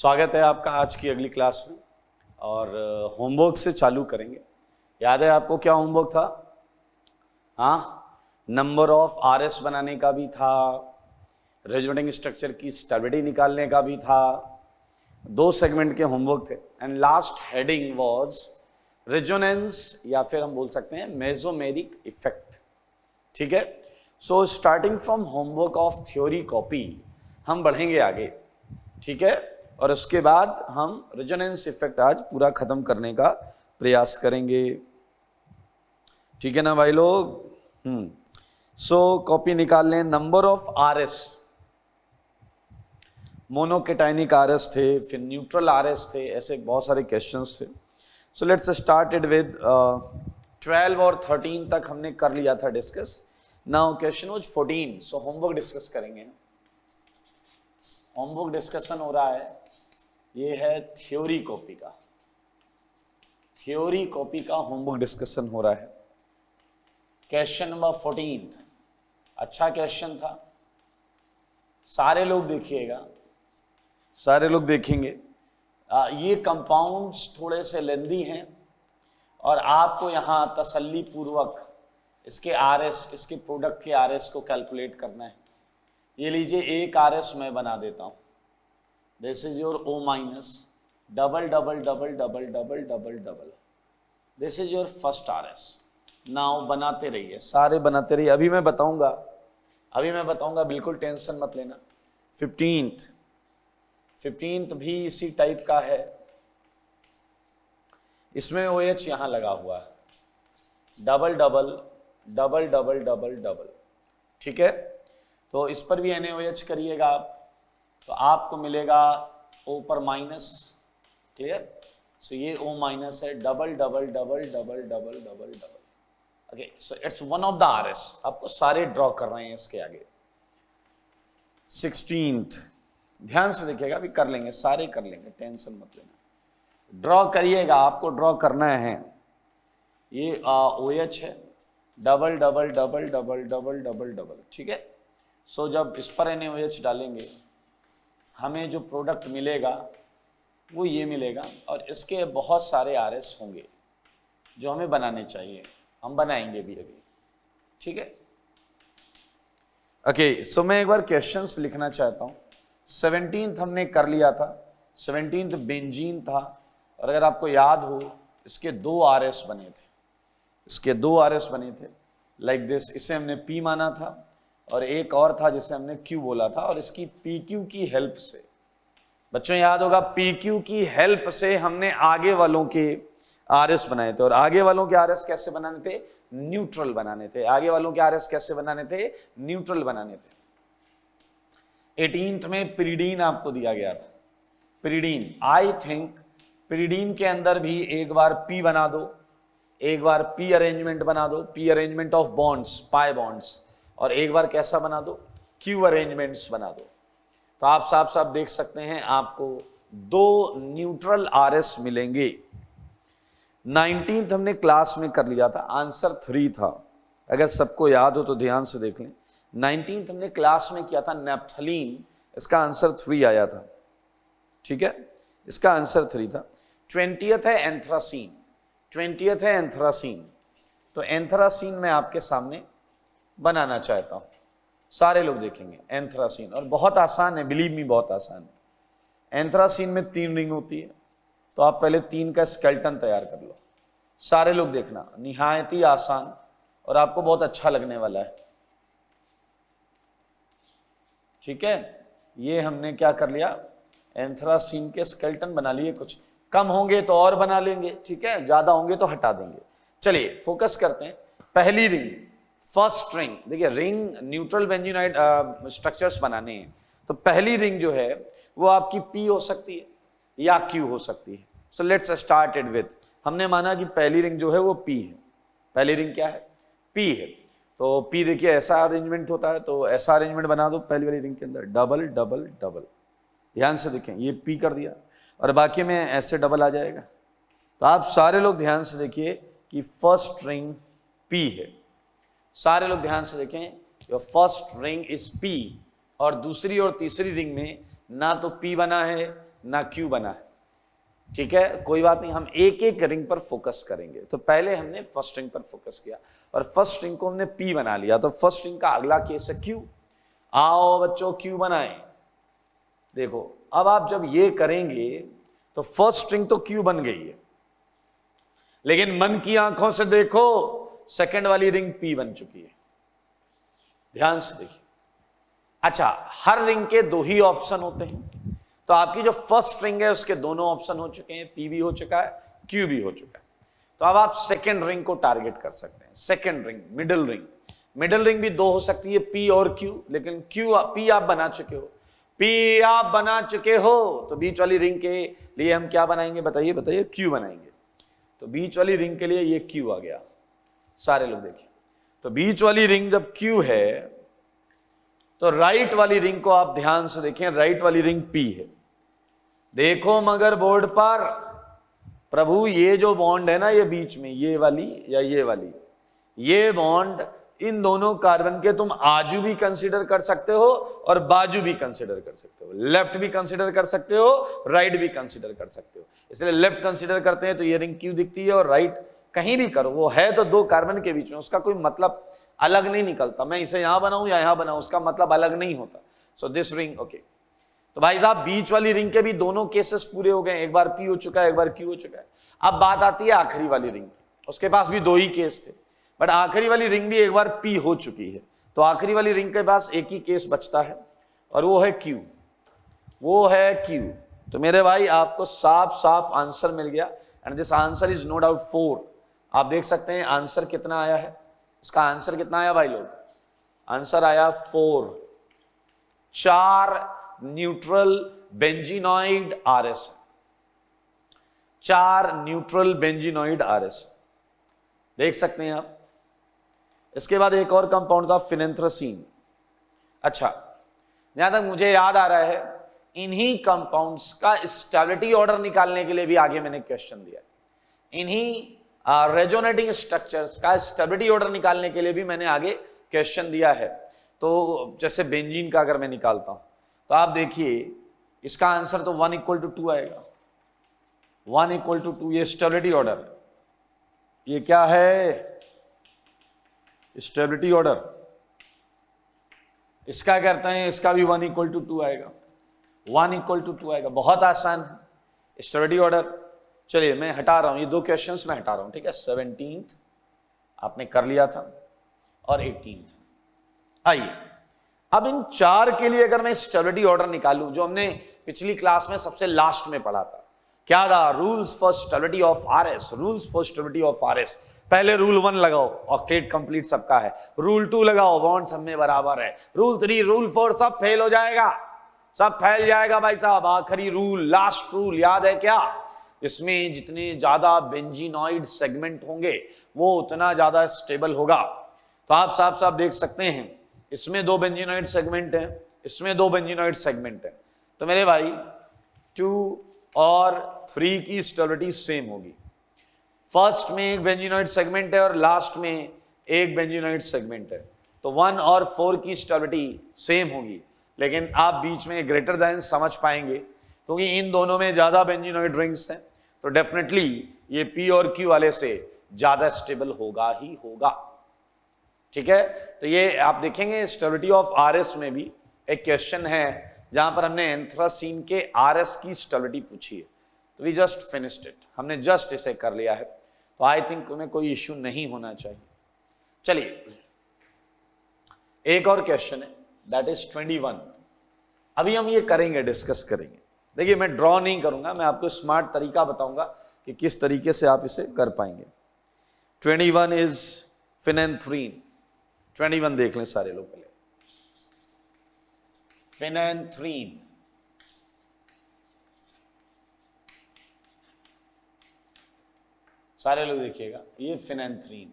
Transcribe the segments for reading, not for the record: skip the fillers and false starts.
स्वागत है आपका आज की अगली क्लास में और होमवर्क से चालू करेंगे। याद है आपको क्या होमवर्क था? हाँ, नंबर ऑफ आरएस बनाने का भी था, रेजोनेटिंग स्ट्रक्चर की स्टेबिलिटी निकालने का भी था। 2 सेगमेंट के होमवर्क थे and last heading was resonance या फिर हम बोल सकते हैं मेसोमेरिक इफेक्ट। ठीक है, so starting from homework of theory copy हम बढ़ेंगे आगे। ठीक है, और उसके बाद हम रेजोनेंस इफेक्ट आज पूरा खत्म करने का प्रयास करेंगे। ठीक है ना भाई लोग? सो कॉपी निकाल लें। नंबर ऑफ आरएस, मोनोकेटाइनिक आरएस थे, फिर न्यूट्रल आरएस थे, ऐसे बहुत सारे क्वेश्चंस थे। So let's start it with 12 और 13 तक हमने कर लिया था discuss. Now question was 14, so homework discuss करेंगे। होमवर्क डिस्कशन हो रहा है, ये है थ्योरी कॉपी का। थ्योरी कॉपी का होमवर्क डिस्कशन हो रहा है। क्वेश्चन नंबर 14 अच्छा क्वेश्चन था, सारे लोग देखिएगा, सारे लोग देखेंगे। ये कंपाउंड्स थोड़े से लेंदी हैं और आपको यहाँ तसल्ली पूर्वक इसके आरएस, इसके प्रोडक्ट के आरएस को कैलकुलेट करना है। ये लीजिए, एक आरएस मैं बना देता हूँ। This is your O minus double double double double double double double. This is your first RS. Now बनाते रहिए, सारे बनाते रहिए। अभी मैं बताऊंगा, बिल्कुल टेंशन मत लेना। 15th भी इसी टाइप का है, इसमें OH यहां लगा हुआ है, double double double double double double. ठीक है, तो इस पर भी NaOH करिएगा आप, तो आपको मिलेगा O पर माइनस। क्लियर? सो ये O माइनस है, double double double double double double double. Okay, so it's one of the RS। आपको सारे ड्रॉ कर रहे हैं इसके आगे। 16th ध्यान से देखिएगा, अभी कर लेंगे, सारे कर लेंगे, टेंशन मत लेना। ड्रॉ करिएगा, आपको ड्रॉ करना है। ये OH है, double double double double double double double. ठीक है, सो जब इस पर NaOH डालेंगे हमें जो प्रोडक्ट मिलेगा वो ये मिलेगा, और इसके बहुत सारे RS होंगे जो हमें बनाने चाहिए, हम बनाएंगे भी अभी। ठीक है, ओके, सो मैं एक बार क्वेश्चंस लिखना चाहता हूँ। 17th हमने कर लिया था, 17th बेंजीन था, और अगर आपको याद हो इसके 2 RS बने थे, इसके 2 RS बने थे लाइक दिस। इसे हमने P माना था और एक और था जिसे हमने Q बोला था, और इसकी PQ की हेल्प से, बच्चों याद होगा, PQ की हेल्प से हमने आगे वालों के RS बनाए थे। और आगे वालों के RS कैसे बनाने थे? न्यूट्रल बनाने थे। आगे वालों के RS कैसे बनाने थे? न्यूट्रल बनाने थे। 18th में पिरिडीन आपको दिया गया था। पिरिडीन, आई थिंक पिरिडीन के अंदर भी एक बार P बना दो, एक बार P अरेंजमेंट बना दो, P arrangement of bonds, pi bonds, और एक बार कैसा बना दो? Q अरेंजमेंट्स बना दो। तो आप साफ साफ देख सकते हैं आपको 2 न्यूट्रल RS मिलेंगे। 19th हमने क्लास में कर लिया था, आंसर 3 था। अगर सबको याद हो तो ध्यान से देख लें। 19th हमने क्लास में किया था नेप्थलीन, इसका आंसर 3 आया था। ठीक है, इसका आंसर 3 था। 20th है एंथ्रासीन, 20th है एंथ्रासीन। तो एंथ्रासीन मैं आपके सामने बनाना चाहता हूं, सारे लोग देखेंगे। एंथ्रासीन, और बहुत आसान है, बिलीव मी, बहुत आसान है। एंथ्रासीन में 3 रिंग होती है, तो आप पहले 3 का स्केलेटन तैयार कर लो। सारे लोग देखना, निहायत ही आसान और आपको बहुत अच्छा लगने वाला है। ठीक है, ये हमने क्या कर लिया, एंथ्रासीन के स्केलेटन बना लिए। कुछ कम होंगे तो और बना लेंगे, ठीक है, ज्यादा होंगे तो हटा देंगे। चलिए फोकस करते हैं। पहली रिंग, फर्स्ट रिंग, देखिए रिंग न्यूट्रल बेंजीनाइड स्ट्रक्चर्स बनाने हैं, तो पहली रिंग जो है वो आपकी P हो सकती है या Q हो सकती है। So let's start it with, हमने माना कि पहली रिंग जो है वो P है। पहली रिंग क्या है? P है। तो P देखिए ऐसा अरेंजमेंट होता है, तो ऐसा अरेंजमेंट बना दो पहली वाली रिंग के अंदर, डबल डबल डबल। ध्यान से देखें, ये P कर दिया और बाकी में ऐसे डबल आ जाएगा। तो आप सारे लोग ध्यान से देखिए कि फर्स्ट रिंग P है। सारे लोग ध्यान से देखें, your first ring is P, और दूसरी और तीसरी रिंग में ना तो P बना है ना क्यू बना है। ठीक है, कोई बात नहीं, हम एक एक रिंग पर फोकस करेंगे। तो पहले हमने फर्स्ट रिंग पर फोकस किया और फर्स्ट रिंग को हमने पी बना लिया, तो फर्स्ट रिंग का अगला केस है क्यू। आओ बच्चों क्यू बनाएं। देखो अब आप जब ये करेंगे तो फर्स्ट रिंग तो क्यू बन गई है, लेकिन मन की आंखों से देखो सेकंड वाली रिंग पी बन चुकी है। ध्यान से देखिए। अच्छा, हर रिंग के दो ही ऑप्शन होते हैं, तो आपकी जो फर्स्ट रिंग है उसके दोनों ऑप्शन हो चुके हैं, पी भी हो चुका है, क्यू भी हो चुका है। तो अब आप सेकंड रिंग को टारगेट कर सकते हैं। Second ring, middle ring. Middle ring भी दो हो सकती है, पी और क्यू, लेकिन पी आप बना चुके हो, पी आप बना चुके हो, तो बीच वाली रिंग के लिए हम क्या बनाएंगे, बताइए बताइए, क्यू बनाएंगे। तो बीच वाली रिंग के लिए ये क्यू आ गया। सारे लोग देखिए, तो बीच वाली रिंग जब क्यू है तो राइट वाली रिंग को आप ध्यान से देखें, राइट वाली रिंग पी है। देखो मगर बोर्ड पर, प्रभु ये जो बॉन्ड है ना, ये बीच में ये वाली या ये वाली, ये बॉन्ड, इन दोनों कार्बन के तुम आजू भी कंसीडर कर सकते हो और बाजू भी कंसीडर कर सकते हो, लेफ्ट भी कंसीडर कर सकते हो, राइट भी कंसीडर कर सकते हो। इसलिए लेफ्ट कंसीडर करते हैं तो ये रिंग क्यों दिखती है, और राइट कहीं भी करो, वो है तो दो कार्बन के बीच में, उसका कोई मतलब अलग नहीं निकलता। मैं इसे यहां बनाऊं या यहां बनाऊं, उसका मतलब अलग नहीं होता। So this ring, okay. तो भाई साहब बीच वाली रिंग के भी दोनों केसेस पूरे हो गए, एक बार पी हो चुका है, एक बार क्यू हो चुका है। अब बात आती है आखिरी वाली रिंग की, उसके पास भी दो ही केस थे, बट आखिरी वाली रिंग भी एक बार पी हो चुकी है, तो आखिरी वाली रिंग के पास एक ही केस बचता है और वो है क्यू, वो है क्यू। तो मेरे भाई आपको साफ साफ आंसर मिल गया, and this answer is no doubt 4। आप देख सकते हैं आंसर कितना आया है, इसका आंसर कितना आया भाई लोग, आंसर आया 4। 4 neutral benzenoid RS, 4 neutral benzenoid RS, देख सकते हैं आप। इसके बाद एक और कंपाउंड था फिनेंथ्रेसीन। अच्छा, जहां तक मुझे याद आ रहा है, इन्हीं कंपाउंड्स का स्टेबिलिटी ऑर्डर निकालने के लिए भी आगे मैंने क्वेश्चन दिया, इन्हीं रेजोनेटिंग स्ट्रक्चर्स का स्टेबिलिटी ऑर्डर निकालने के लिए भी मैंने आगे क्वेश्चन दिया है। तो जैसे बेंजीन का अगर मैं निकालता हूं तो आप देखिए इसका आंसर तो 1 = 2 आएगा, 1 = 2। ये स्टेबिलिटी ऑर्डर, ये क्या है, स्टेबिलिटी ऑर्डर। इसका करते हैं, इसका भी 1 = 2 आएगा, 1 = 2 आएगा। बहुत आसान है स्टेबिलिटी ऑर्डर। चलिए मैं हटा रहा हूं, ये दो क्वेश्चंस मैं हटा रहा हूं, ठीक है। 17th आपने कर लिया था और 18th। आइए अब इन 4 के लिए अगर मैं स्टेबिलिटी ऑर्डर निकालूं, जो हमने पिछली क्लास में सबसे लास्ट में पढ़ा था, क्या था, rules for stability of RS, rules for stability of RS. पहले रूल 1 लगाओ, ऑक्टेट कंप्लीट सबका है, रूल 2 लगाओ, बॉन्ड सब में बराबर है, रूल 3, रूल 4 सब फेल हो जाएगा, सब फैल जाएगा भाई साहब। आखिरी रूल, लास्ट रूल याद है क्या, इसमें जितने ज्यादा बेंजीनॉइड सेगमेंट होंगे वो उतना ज्यादा स्टेबल होगा। तो आप साफ साफ देख सकते हैं, इसमें 2 बेंजीनॉइड सेगमेंट हैं, इसमें 2 बेंजीनॉइड सेगमेंट हैं, तो मेरे भाई 2 और 3 की स्टेबिलिटी सेम होगी। फर्स्ट में एक बेंजीनॉइड सेगमेंट है और लास्ट में एक बेंजीनॉइड सेगमेंट है, तो 1 और 4 की स्टेबिलिटी सेम होगी, लेकिन आप बीच में ग्रेटर देन समझ पाएंगे क्योंकि इन दोनों में ज्यादा बेंजीनॉइड रिंग्स हैं, तो डेफिनेटली ये पी और क्यू वाले से ज्यादा स्टेबल होगा ही होगा। ठीक है, तो ये आप देखेंगे स्टेबिलिटी ऑफ आरएस में भी एक क्वेश्चन है जहां पर हमने एंथ्रासीन के आरएस की स्टेबिलिटी पूछी है, तो वी जस्ट फिनिश्ड इट, हमने जस्ट इसे कर लिया है, तो आई थिंक तुम्हें कोई इश्यू नहीं होना चाहिए। चलिए एक और क्वेश्चन है, दैट इज 21। अभी हम ये करेंगे, डिस्कस करेंगे। देखिए मैं ड्रॉ नहीं करूंगा, मैं आपको स्मार्ट तरीका बताऊंगा कि किस तरीके से आप इसे कर पाएंगे। 21 इज फिनेंथ्रीन। 21 देख लें सारे लोग पहले, फिनेंथ्रीन। सारे लोग देखिएगा, ये फिनेंथ्रीन।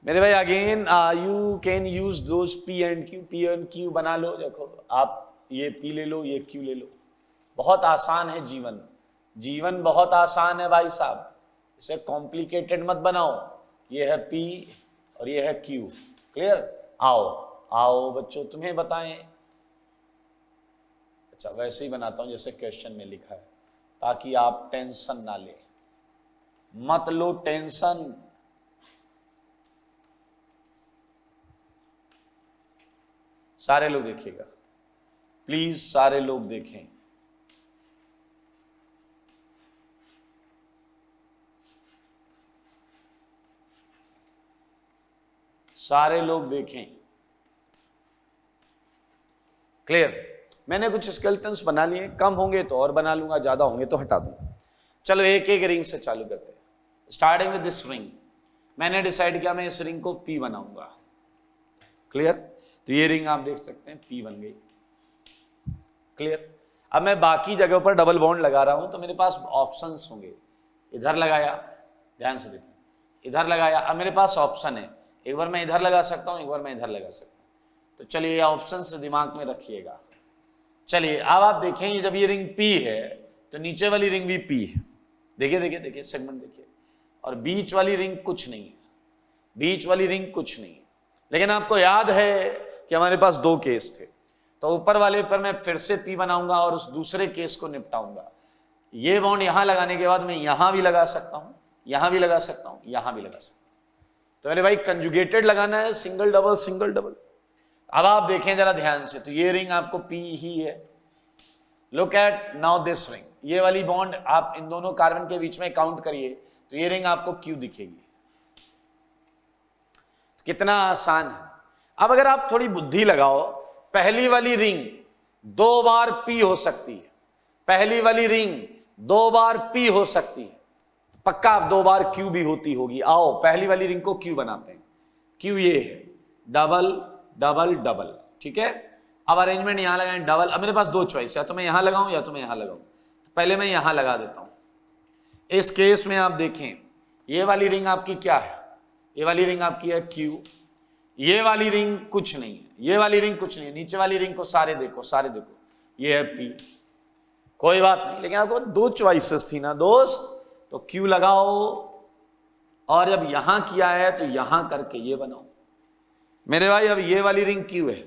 मेरे भाई again you can use those P and Q बना लो। देखो आप ये पी ले लो, ये क्यू ले लो, बहुत आसान है जीवन, जीवन बहुत आसान है भाई साहब, इसे कॉम्प्लिकेटेड मत बनाओ। ये है पी और ये है क्यू, क्लियर। आओ आओ बच्चों तुम्हें बताएं, अच्छा वैसे ही बनाता हूं जैसे क्वेश्चन में लिखा है, ताकि आप टेंशन ना ले, मत लो टेंशन। सारे लोग देखिएगा प्लीज, सारे लोग देखें। सारे लोग देखें। क्लियर? मैंने कुछ स्केलेटन्स बना लिए, कम होंगे तो और बना लूंगा, ज्यादा होंगे तो हटा दूंगा। चलो एक एक रिंग से चालू करते हैं, स्टार्टिंग विद दिस रिंग। मैंने डिसाइड किया मैं इस रिंग को पी बनाऊंगा। क्लियर? तो ये रिंग आप देख सकते हैं पी बन गई। क्लियर? अब मैं बाकी जगहों पर डबल बॉन्ड लगा रहा हूं, तो मेरे पास ऑप्शंस होंगे। इधर लगाया, ध्यान से देखो, इधर लगाया, अब मेरे पास ऑप्शन है, एक बार मैं इधर लगा सकता हूं, एक बार मैं इधर लगा सकता हूं। तो चलिए ये ऑप्शन से दिमाग में रखिएगा। चलिए अब आप देखें, जब ये रिंग पी है तो नीचे वाली रिंग भी पी है। देखिए देखिए देखिए, सेगमेंट देखिए, और बीच वाली रिंग कुछ नहीं है, बीच वाली रिंग कुछ नहीं है। लेकिन आपको याद है कि हमारे पास दो केस थे, तो ऊपर वाले पर मैं फिर से पी बनाऊंगा और उस दूसरे केस को निपटाऊंगा। ये बॉन्ड यहां लगाने के बाद मैं यहां भी लगा सकता हूं, यहां भी लगा सकता हूं, यहां भी लगा सकता हूं। तो मेरे भाई कंजुगेटेड लगाना है, सिंगल डबल सिंगल डबल। अब आप देखें जरा ध्यान से, तो ये रिंग आपको पी ही है। Look at now this ring, ये वाली बॉन्ड आप इन दोनों कार्बन के बीच में काउंट करिए, तो ये रिंग आपको क्यू दिखेगी। कितना आसान है। अब अगर आप थोड़ी बुद्धि लगाओ, पहली वाली रिंग 2 बार पी हो सकती है, पहली वाली रिंग 2 बार पी हो सकती है, पक्का 2 बार क्यू भी होती होगी। आओ पहली वाली रिंग को क्यू बनाते हैं। क्यू ये है, डबल डबल डबल, ठीक है। अब अरेंजमेंट यहां लगाएं, डबल। अब मेरे पास दो चॉइस, या तो मैं यहां लगाऊं या तो मैं यहां लगाऊं। तो पहले मैं यहां लगा देता हूं। इस केस में आप देखें, ये वाली रिंग आपकी क्या है, ये वाली रिंग आपकी है क्यू, ये वाली रिंग कुछ नहीं है, ये वाली रिंग कुछ नहीं है। नीचे वाली रिंग को सारे देखो, सारे देखो, ये है पी, कोई बात नहीं। लेकिन आपको दो चॉइसेस थी ना दोस्त, तो क्यू लगाओ, और जब यहां किया है तो यहां करके ये बनाओ। मेरे भाई अब ये वाली रिंग क्यू है,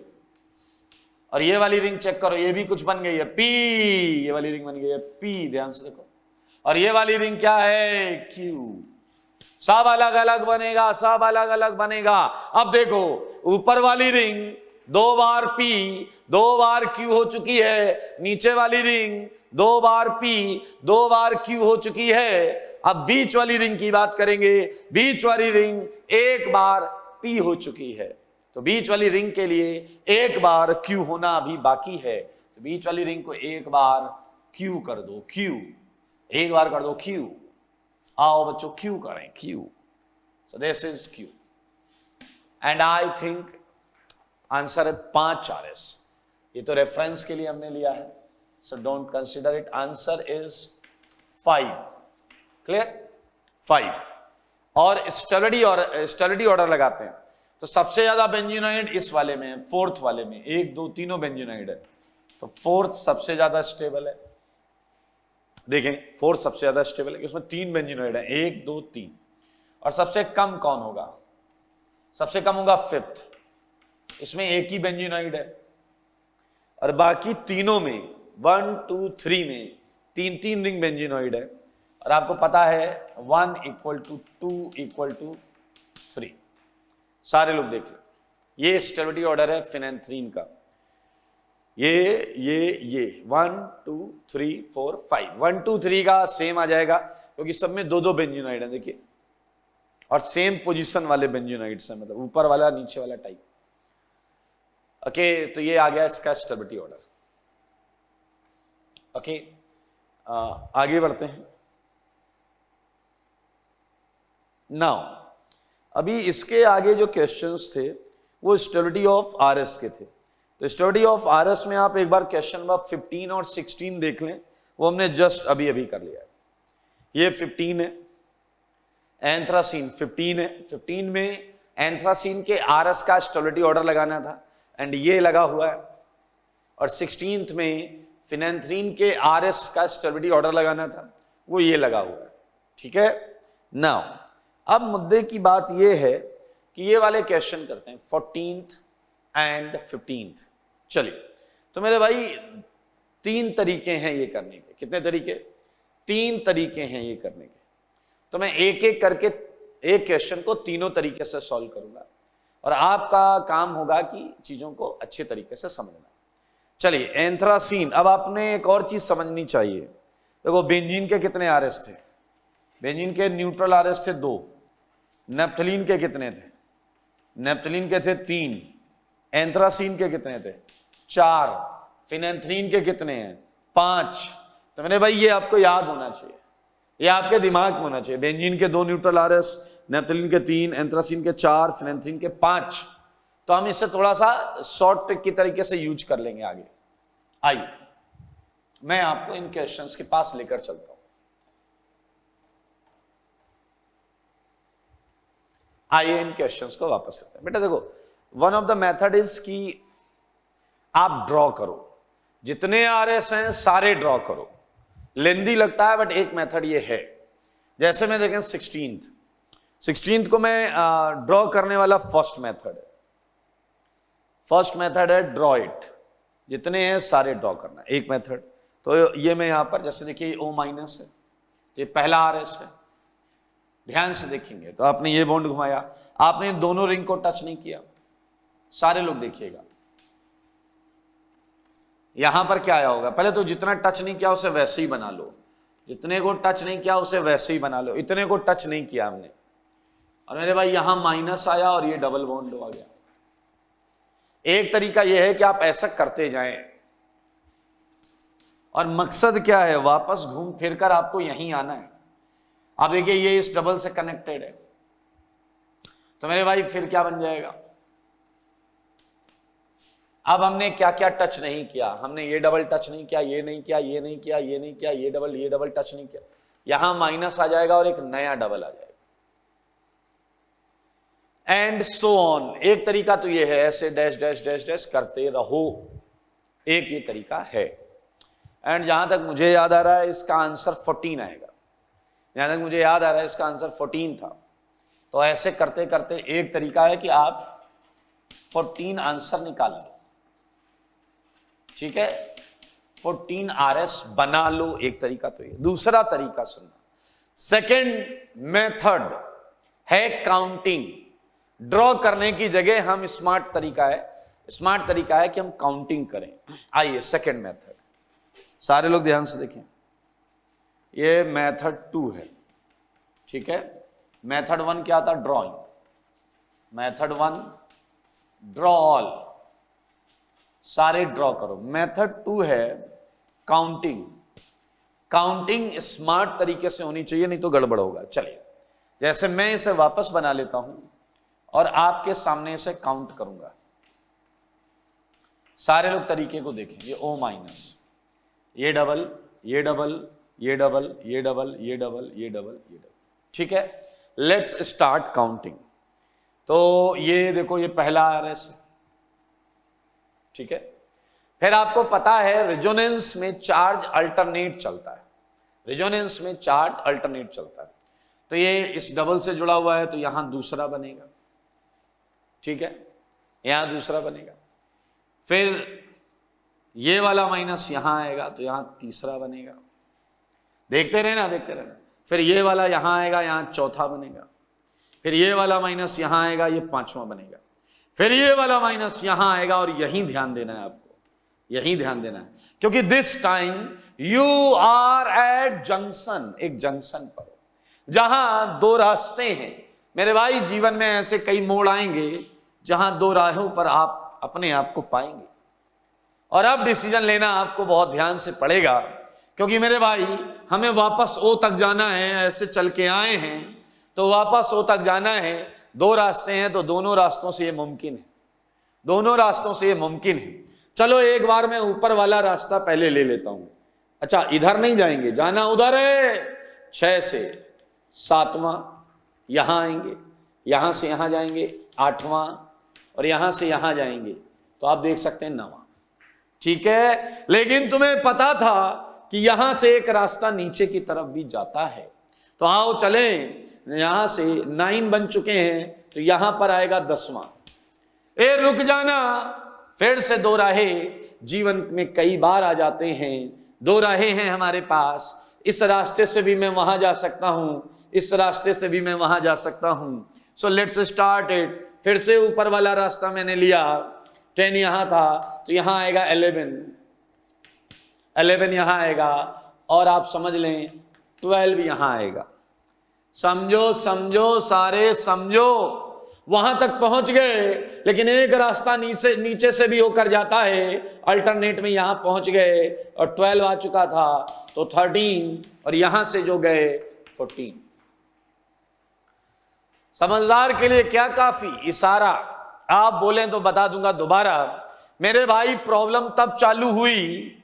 और ये वाली रिंग चेक करो, ये भी कुछ बन गई है पी, ये वाली रिंग बन गई है पी, ध्यान से देखो। और ये वाली रिंग क्या है, क्यू। सब अलग अलग बनेगा, सब अलग अलग बनेगा। अब देखो, ऊपर वाली रिंग 2 बार पी, 2 बार क्यू हो चुकी है, नीचे वाली रिंग 2 बार पी, 2 बार क्यू हो चुकी है। अब बीच वाली रिंग की बात करेंगे, बीच वाली रिंग 1 बार पी हो चुकी है, तो बीच वाली रिंग के लिए 1 बार क्यू होना अभी बाकी है। तो बीच वाली रिंग को 1 बार क्यू कर दो, क्यू, 1 बार कर दो क्यू। आओ बच्चों क्यू करें, Q. So this is Q, and I think answer है 5 RS। ये तो रेफरेंस के लिए हमने लिया है, so don't consider it. Answer is 5। Clear? 5। और स्टेरिडी ऑर्डर लगाते हैं, तो सबसे ज्यादा बेंजीनोइड इस वाले में है, 4th वाले में। 1 2 तीनों बेंजीनोइड है, तो 4th सबसे ज्यादा स्टेबल है। देखें 4th सबसे ज्यादा स्टेबल है, उसमें 3 बेंजीनोइड है, 1 2 3। और सबसे कम कौन होगा, सबसे कम होगा 5th, इसमें 1 ही बेंजीनोइड है। और बाकी तीनों में 1 2 3 में 3 रिंग बेंजीनोइड है। और आपको पता है 1 = 2 = 3। सारे लोग देखें, ये स्टेबिलिटी ऑर्डर है फिनेंथ्रीन का। ये 1 2 3 4 5, 1 2 3 का सेम आ जाएगा, क्योंकि सब में 2 बेंजीनोइड है। देखिए, और सेम पोजीशन वाले बेंजीनोइड्स हैं, मतलब ऊपर वाला नीचे वाला टाइप। ओके, तो ये आ गया इसका स्टेबिलिटी ऑर्डर। ओके, आगे बढ़ते हैं। नाउ अभी इसके आगे जो क्वेश्चंस थे वो स्टेबिलिटी ऑफ RS के थे। तो स्टेबिलिटी ऑफ RS में आप एक बार क्वेश्चन नंबर 15 और 16 देख लें, वो हमने जस्ट अभी अभी कर लिया है। ये 15 है, एंथ्रासीन 15 है। 15 में एंथ्रासीन के RS का स्टेबिलिटी ऑर्डर लगाना था, एंड ये लगा हुआ है। और 16th में फिनेंथ्रीन के RS का स्टेबिलिटी ऑर्डर लगाना था, वो ये लगा हुआ है। ठीक है। नाउ अब मुद्दे की बात ये है कि ये वाले क्वेश्चन करते हैं 14th एंड 15th। चलिए, तो मेरे भाई तीन तरीके हैं ये करने के। कितने तरीके? तीन तरीके हैं ये करने के। तो मैं एक एक करके एक क्वेश्चन को तीनों तरीके से सॉल्व करूंगा और आपका काम होगा कि चीजों को अच्छे तरीके से समझना। चलिए, एंथ्रासीन। अब आपने एक और चीज समझनी चाहिए। देखो, बेंजीन के कितने आरएस थे? बेंजीन के न्यूट्रल आरएस थे 2। नेप्थलीन के कितने थे? नेप्थलीन के थे 3। एंथ्रासीन के कितने थे? 4। फिनेंथ्रीन के कितने हैं? 5। तो मैंने भाई ये आपको याद होना चाहिए, ये आपके दिमाग में होना चाहिए। बेंजीन के 2 न्यूट्रल आरएस, नेप्थलीन के 3, एंथ्रासीन के 4, फिनेंथ्रीन के 5। तो हम इसे थोड़ा सा शॉर्ट ट्रिक की तरीके से यूज कर लेंगे आगे। आइए मैं आपको इन क्वेश्चंस के पास लेकर चलता हूं। आइए इन क्वेश्चंस को वापस करते हैं। बेटा देखो, one of the method is कि आप ड्रॉ करो, जितने आरएस हैं सारे ड्रॉ करो। लेंदी लगता है बट एक मेथड ये है। जैसे मैं देखें 16th को मैं ड्रॉ करने वाला फर्स्ट मेथड है। फर्स्ट मेथड है ड्रॉ इट, जितने हैं सारे ड्रॉ करना, एक मेथड। तो ये मैं यहां पर जैसे देखिए O- है, ये पहला आरएस है। ध्यान से देखेंगे तो आपने ये बॉन्ड घुमाया, आपने दोनों रिंग को टच नहीं किया। सारे लोग देखिएगा यहां पर क्या आया होगा। पहले तो जितना टच नहीं किया उसे वैसे ही बना लो, जितने को टच नहीं किया उसे वैसे ही बना लो। इतने को टच नहीं किया हमने, और मेरे भाई यहां माइनस आया और ये डबल बॉन्ड आ गया। एक तरीका यह है कि आप ऐसा करते जाएं, और मकसद क्या है, वापस घूम फिर कर आपको यहीं आना है। आप देखिए ये इस डबल से कनेक्टेड है, तो मेरे भाई फिर क्या बन जाएगा। अब हमने क्या क्या टच नहीं किया, हमने ये डबल टच नहीं किया, ये नहीं किया, ये नहीं किया, ये नहीं किया, ये डबल टच नहीं किया। यहां माइनस आ जाएगा और एक नया डबल आ जाएगा, एंड सो ऑन। एक तरीका तो ये है, ऐसे डैश डैश डैश डैश करते रहो, एक ये तरीका है। एंड जहां तक मुझे याद आ रहा है इसका आंसर 14 आएगा। जहां तक मुझे याद आ रहा है इसका आंसर 14 था। तो ऐसे करते करते एक तरीका है कि आप 14 आंसर निकाल लो, ठीक है, 14 आरएस बना लो। एक तरीका तो ये। दूसरा तरीका सुनना, सेकेंड मेथड है काउंटिंग। ड्रॉ करने की जगह हम स्मार्ट तरीका है कि हम काउंटिंग करें। आइए सेकेंड मेथड, सारे लोग ध्यान से देखें, ये मेथड 2 है, ठीक है। मेथड 1 क्या था? ड्रॉइंग। मेथड 1 ड्रॉ ऑल, सारे ड्रॉ करो। मेथड 2 है काउंटिंग। काउंटिंग स्मार्ट तरीके से होनी चाहिए, नहीं तो गड़बड़ होगा। चलिए, जैसे मैं इसे वापस बना लेता हूं और आपके सामने इसे काउंट करूंगा। सारे लोग तरीके को देखें, ये O-, ये डबल, ये डबल, ये डबल, ये डबल, ये डबल, ये डबल, ये डबल, ठीक है। Let's start counting. तो ये देखो, ये पहला आरएस है, ठीक है। फिर आपको पता है रेजोनेंस में चार्ज अल्टरनेट चलता है, रेजोनेंस में चार्ज अल्टरनेट चलता है। तो ये इस डबल से जुड़ा हुआ है तो यहां दूसरा बनेगा, ठीक है, यहां दूसरा बनेगा। फिर ये वाला माइनस यहां आएगा तो यहां तीसरा बनेगा। देखते रहना, देखते रहना। फिर ये वाला यहां आएगा, यहां चौथा बनेगा। फिर ये वाला माइनस यहां आएगा, ये पांचवा बनेगा। फिर ये वाला माइनस यहां आएगा, और यहीं ध्यान देना है आपको, यहीं ध्यान देना है, क्योंकि this time you are at junction, एक जंक्शन पर जहां दो रास्ते हैं। मेरे भाई जीवन में ऐसे कई मोड़ आएंगे जहां दो राहों पर आप अपने आप को पाएंगे, और अब डिसीजन लेना आपको बहुत ध्यान से पड़ेगा, क्योंकि मेरे भाई हमें वापस ओ तक जाना है। ऐसे चल के आए हैं तो वापस ओ तक जाना है। दो रास्ते हैं तो दोनों रास्तों से ये मुमकिन है, दोनों रास्तों से ये मुमकिन है। चलो एक बार मैं ऊपर वाला रास्ता पहले ले लेता हूं। अच्छा, इधर नहीं जाएंगे, जाना उधर है। 6 से 7वां, यहां आएंगे, यहां से यहां जाएंगे 8वां, और यहां से यहां जाएंगे तो आप देख सकते हैं 9वां, ठीक है। लेकिन तुम्हें पता था कि यहां से एक रास्ता नीचे की तरफ भी जाता है, तो आओ चले। यहां से 9 बन चुके हैं तो यहां पर आएगा 10वां। रुक जाना, फिर से दो राहें जीवन में कई बार आ जाते हैं। दो राहें हैं हमारे पास, इस रास्ते से भी मैं वहां जा सकता हूं, इस रास्ते से भी मैं वहां जा सकता हूं। So let's start it. फिर से ऊपर वाला रास्ता मैंने लिया, 10 यहां था तो यहां आएगा 11 यहां आएगा, और आप समझ लें 12 यहां आएगा। समझो समझो सारे समझो, वहां तक पहुंच गए, लेकिन एक रास्ता नीचे से भी होकर जाता है, अल्टरनेट में यहां पहुंच गए और 12 आ चुका था तो 13, और यहां से जो गए 14। समझदार के लिए क्या काफी इशारा, आप बोलें तो बता दूंगा दोबारा। मेरे भाई प्रॉब्लम तब चालू हुई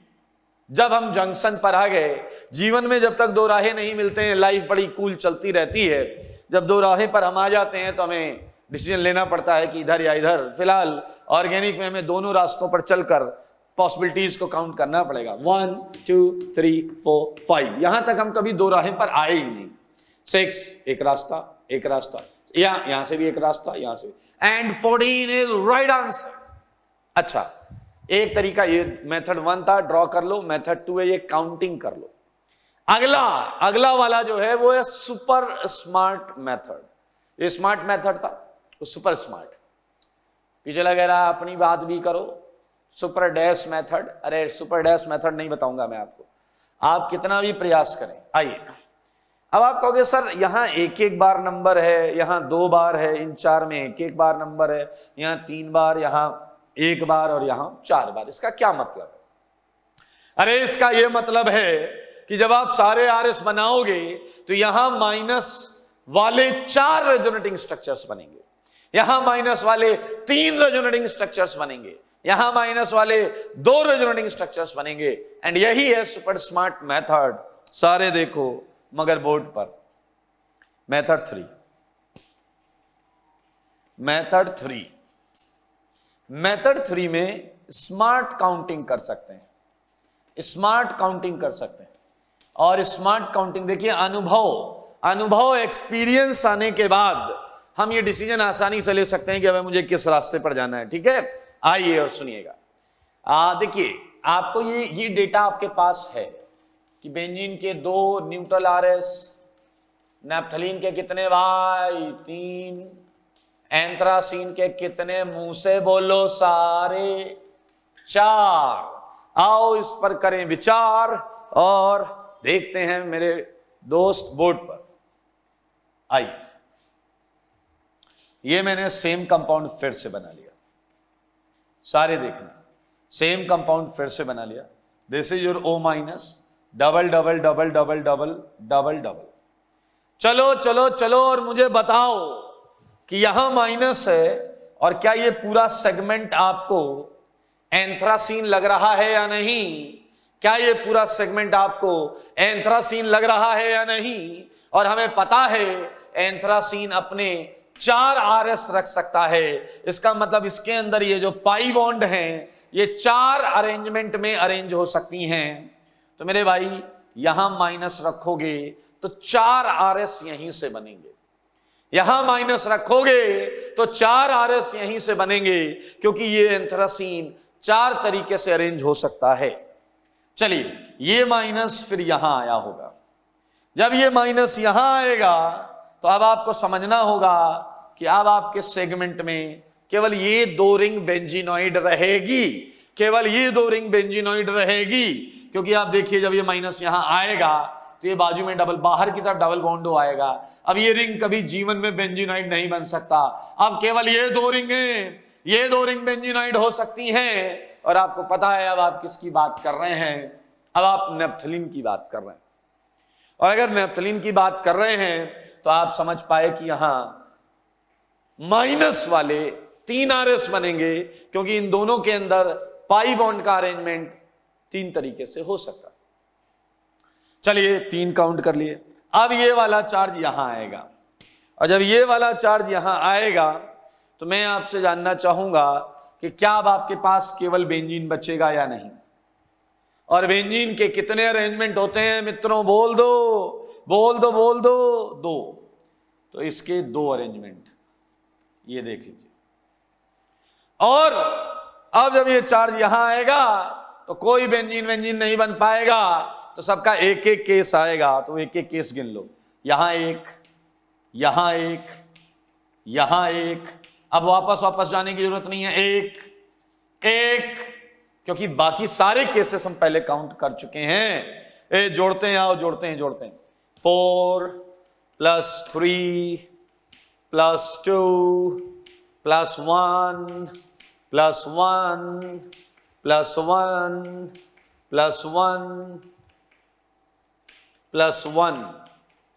जब हम जंक्शन पर आ गए। जीवन में जब तक दो राहें नहीं मिलते हैं, लाइफ बड़ी कूल चलती रहती है। जब दो राहें पर हम आ जाते हैं तो हमें डिसीजन लेना पड़ता है कि इधर या इधर। फिलहाल ऑर्गेनिक में हमें दोनों रास्तों पर चलकर पॉसिबिलिटीज को काउंट करना पड़ेगा। 1 2 3 4 5, यहां तक हम कभी दो राहें पर आए ही नहीं। 6 एक रास्ता, यहां से भी एक रास्ता, यहां से भी, एंड 14 इज राइट आंसर। अच्छा, एक तरीका ये मेथड 1 था, ड्रॉ कर लो। मेथड 2 है ये काउंटिंग कर लो। अगला वाला जो है वो है सुपर स्मार्ट मेथड। ये स्मार्ट मेथड था, वो सुपर स्मार्ट। पीछे लगे रहा अपनी बात भी करो। सुपर डैश मेथड, अरे सुपर डैश मेथड नहीं बताऊंगा मैं आपको, आप कितना भी प्रयास करें। आइए, अब आप कहोगे सर यहां एक एक बार नंबर है, यहां 2 बार है, इन 4 में एक एक बार नंबर है, यहां 3 बार, यहां 1 बार और यहां 4 बार, इसका क्या मतलब है? अरे इसका यह मतलब है कि जब आप सारे RS बनाओगे तो यहां माइनस वाले 4 रेजोनेटिंग स्ट्रक्चर्स बनेंगे, यहां माइनस वाले 3 रेजोनेटिंग स्ट्रक्चर्स बनेंगे, यहां माइनस वाले 2 रेजोनेटिंग स्ट्रक्चर्स बनेंगे। एंड यही है सुपर स्मार्ट मेथड। सारे देखो मगर बोर्ड पर। मेथड 3, मेथड 3 में स्मार्ट काउंटिंग कर सकते हैं, स्मार्ट काउंटिंग कर सकते हैं। और स्मार्ट काउंटिंग देखिए, अनुभव एक्सपीरियंस आने के बाद हम ये डिसीजन आसानी से ले सकते हैं कि अब मुझे किस रास्ते पर जाना है। ठीक है, आइए और सुनिएगा। देखिए, आपको ये डेटा आपके पास है कि बेंजीन के 2 न्यूट्रल RS, नैप्थलीन के कितने भाई 3, एंथ्रासीन के कितने, मुंह से बोलो सारे 4। आओ इस पर करें विचार और देखते हैं मेरे दोस्त बोर्ड पर। आइए, ये मैंने सेम कंपाउंड फिर से बना लिया, सारे देखना, सेम कंपाउंड फिर से बना लिया। This is your O-, double double double double double double double. चलो चलो चलो और मुझे बताओ कि यहां माइनस है, और क्या ये पूरा सेगमेंट आपको एंथ्रासीन लग रहा है या नहीं? क्या ये पूरा सेगमेंट आपको एंथ्रासीन लग रहा है या नहीं? और हमें पता है एंथ्रासीन अपने 4 RS रख सकता है। इसका मतलब इसके अंदर ये जो पाई बॉन्ड हैं ये 4 अरेंजमेंट में अरेंज हो सकती हैं। तो मेरे भाई यहां माइनस रखोगे तो 4 RS यहीं से बनेंगे, यहां माइनस रखोगे तो 4 RS यहीं से बनेंगे, क्योंकि ये एंथ्रासीन 4 तरीके से अरेंज हो सकता है। चलिए, ये माइनस फिर यहां आया होगा। जब ये माइनस यहां आएगा तो अब आपको समझना होगा कि अब आपके सेगमेंट में केवल ये 2 रिंग बेंजीनॉइड रहेगी, केवल ये 2 रिंग बेंजीनॉइड रहेगी। क्योंकि आप देखिए, जब ये माइनस यहां आएगा तो ये बाजू में बाहर की तरफ डबल बॉन्डो आएगा। अब ये रिंग कभी जीवन में बेंजीनॉइड नहीं बन सकता। अब केवल ये 2 रिंग हैं, ये 2 रिंग बेंजीनॉइड हो सकती हैं। और आपको पता है अब आप किसकी बात कर रहे हैं? अब आप नैप्थलीन की बात कर रहे हैं। और अगर नैप्थलीन की बात कर रहे हैं तो आप समझ पाए कि यहां माइनस वाले 3 RS बनेंगे, क्योंकि इन दोनों के अंदर पाई बॉन्ड का अरेंजमेंट 3 तरीके से हो सकता। चलिए 3 काउंट कर लिए। अब ये वाला चार्ज यहां आएगा, और जब ये वाला चार्ज यहां आएगा तो मैं आपसे जानना चाहूंगा कि क्या अब आपके पास केवल बेंजीन बचेगा या नहीं? और बेंजीन के कितने अरेंजमेंट होते हैं मित्रों? बोल दो बोल दो बोल दो। 2। तो इसके 2 अरेंजमेंट ये देख लीजिए। और अब जब ये चार्ज यहां आएगा तो कोई बेंजीन वेंजीन नहीं बन पाएगा, तो सबका एक एक केस आएगा। तो एक एक केस गिन लो, यहां एक, यहां एक, यहां एक। अब वापस जाने की जरूरत नहीं है, एक एक, क्योंकि बाकी सारे केसेस हम पहले काउंट कर चुके हैं। जोड़ते हैं, आओ जोड़ते हैं 4 + 3 + 2 + 1 + 1 + 1 + 1 + 1,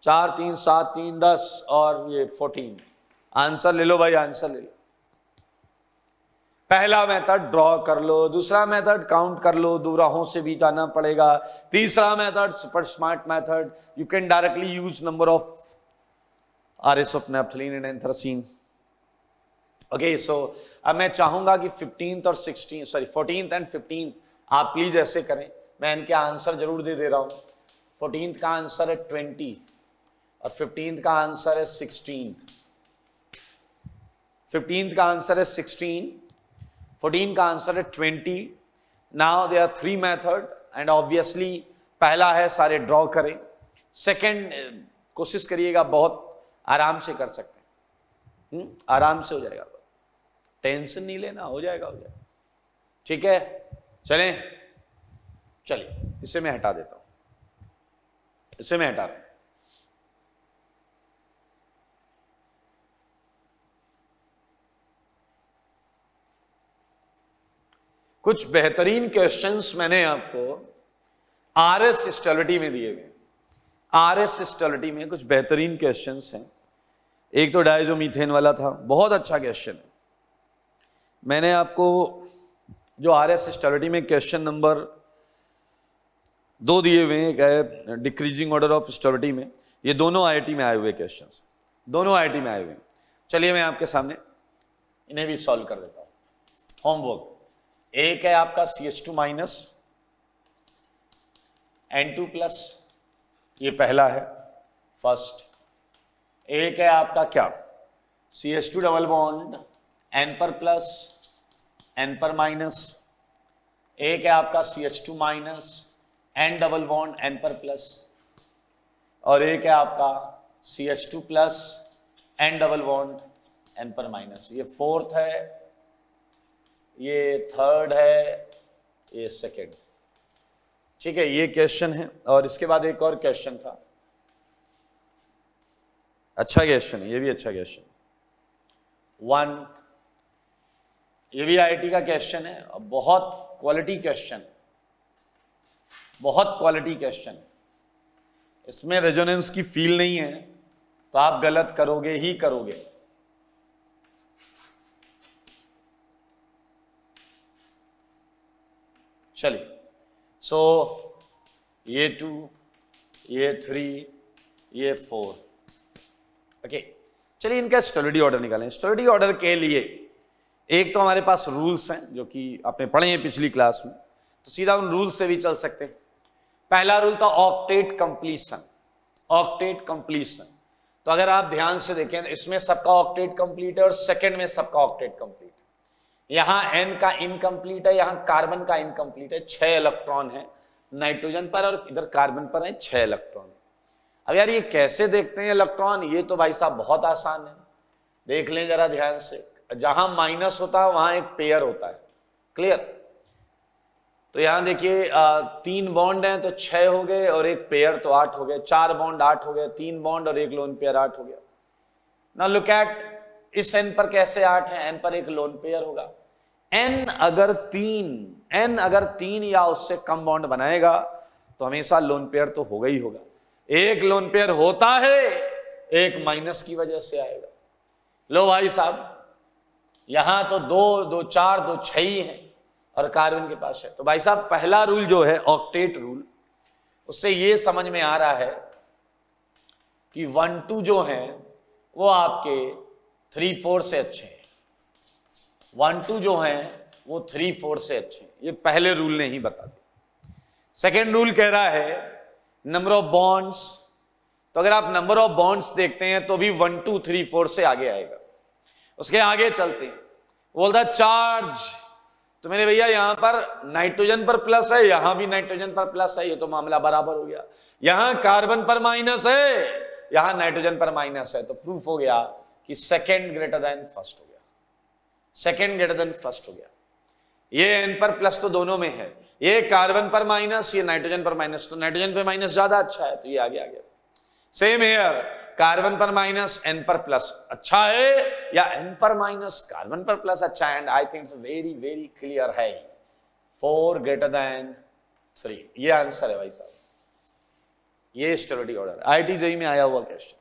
4 3 7 3 10 और ये 14। आंसर ले लो भाई, आंसर ले लो। पहला मेथड ड्रॉ कर लो, दूसरा मेथड काउंट कर लो, दो राहों से भी जाना पड़ेगा। तीसरा method super smart method, you can directly use number of RS of naphthalene and anthracene। Okay, so अब मैं चाहूंगा कि 14th और 14th एंड 15th आप प्लीज ऐसे करें। मैं इनके आंसर जरूर दे रहा हूं। 14th का आंसर है 20 और 15th का आंसर है 16। 15th का आंसर है 16, 14 का आंसर है 20। Now they are 3 method and obviously पहला है सारे ड्रॉ करें। सेकंड कोशिश करिएगा, बहुत आराम से कर सकते हैं, आराम से हो जाएगा, टेंशन नहीं लेना, हो जाएगा। ठीक है, चलें, चलिए इसे मैं हटा देता हूं, इसे मैं हटा रहा हूं। कुछ बेहतरीन क्वेश्चंस मैंने आपको RS स्टेबिलिटी में दिए गए। RS स्टेबिलिटी में कुछ बेहतरीन क्वेश्चंस हैं। एक तो डायजोमीथेन वाला था, बहुत अच्छा क्वेश्चन है। मैंने आपको जो RS स्टेबिलिटी में क्वेश्चन नंबर 2 दिए हुए हैं, एक है डिक्रीजिंग ऑर्डर ऑफ स्टेबिलिटी में, ये दोनों IIT में आए हुए क्वेश्चंस, दोनों IIT में आए हुए हैं। चलिए मैं आपके सामने इन्हें भी सॉल्व कर देता हूं। होमवर्क एक है आपका CH2- N2+, ये पहला है फर्स्ट। एक है आपका क्या, CH2 डबल बॉन्ड N पर प्लस N पर माइनस। एक है आपका CH2- N double bond N पर प्लस, और एक है आपका CH2+ N double bond N पर माइनस। ये फोर्थ है, ये थर्ड है, ये सेकेंड। ठीक है, ये क्वेश्चन है। और इसके बाद एक और क्वेश्चन था, अच्छा क्वेश्चन है, ये भी अच्छा क्वेश्चन 1, ये भी IIT का क्वेश्चन है, बहुत क्वालिटी क्वेश्चन, बहुत क्वालिटी क्वेश्चन। इसमें रेजोनेंस की फील नहीं है तो आप गलत करोगे ही करोगे। चलिए, सो ये 2, ये 3, ये 4। ओके, चलिए इनका स्टेबिलिटी ऑर्डर निकालें। स्टेबिलिटी ऑर्डर के लिए एक तो हमारे पास रूल्स हैं जो कि आपने पढ़े हैं पिछली क्लास में, तो सीधा उन रूल्स से भी चल सकते हैं। पहला रूल था ऑक्टेट कंप्लीशन। ऑक्टेट कंप्लीशन, तो अगर आप ध्यान से देखें तो इसमें सबका ऑक्टेट कंप्लीट है और सेकंड में सबका ऑक्टेट कंप्लीट है। यहां N का इनकम्प्लीट है, यहां कार्बन का इनकम्प्लीट है, 6 इलेक्ट्रॉन है नाइट्रोजन पर और इधर कार्बन पर है 6 इलेक्ट्रॉन। अब यार ये कैसे देखते हैं इलेक्ट्रॉन, ये तो भाई साहब बहुत आसान है, देख लें जरा ध्यान से। जहां माइनस होता है वहां एक पेयर होता है, क्लियर। तो यहां देखिए 3 बॉन्ड हैं तो 6 हो गए और एक पेयर तो 8 हो गए, 4 बॉन्ड 8 हो गए, 3 बॉन्ड और एक लोन पेयर 8 हो गया। नाउ लुक एट इस N पर कैसे 8 है, N पर एक लोन पेयर होगा। N अगर 3 या उससे कम बॉन्ड बनाएगा तो हमेशा लोन पेयर तो होगा ही होगा। एक लोन पेयर होता है, एक माइनस की वजह से आएगा। लो भाई साहब, यहां तो 2 2 4 2 6 ही है और कार्बन के पास है। तो भाई साहब पहला रूल जो है ऑक्टेट रूल, उससे ये समझ में आ रहा है कि 1 2 जो है वो आपके 3 4 से अच्छे हैं। 1 2 जो है वो 3 4 से अच्छे हैं, ये पहले रूल ने ही बता दिया। सेकेंड रूल कह रहा है नंबर ऑफ बॉन्ड्स, तो अगर आप नंबर ऑफ बॉन्ड्स देखते हैं तो भी 1 2 3 4 से आगे आएगा। उसके आगे चलते हैं, बोलता है चार्ज, तो मेरे भैया यहां पर नाइट्रोजन पर प्लस है, यहां भी नाइट्रोजन पर प्लस है, ये तो मामला बराबर हो गया। यहां कार्बन पर माइनस है, यहां नाइट्रोजन पर माइनस है, तो प्रूफ हो गया कि सेकेंड ग्रेटर देन फर्स्ट हो गया, सेकेंड ग्रेटर देन फर्स्ट हो गया। ये n पर प्लस तो दोनों में है, ये कार्बन पर माइनस, ये नाइट्रोजन पर माइनस, तो नाइट्रोजन पर माइनस ज्यादा अच्छा है, तो ये आगे आ गया। सेम हेयर, कार्बन पर माइनस n पर प्लस अच्छा है, या n पर माइनस कार्बन पर प्लस अच्छा है? And I think it's very very clear है, 4 ग्रेटर देन 3, ये आंसर है भाई साहब। ये स्टेबिलिटी ऑर्डर IIT JEE में आया हुआ क्वेश्चन,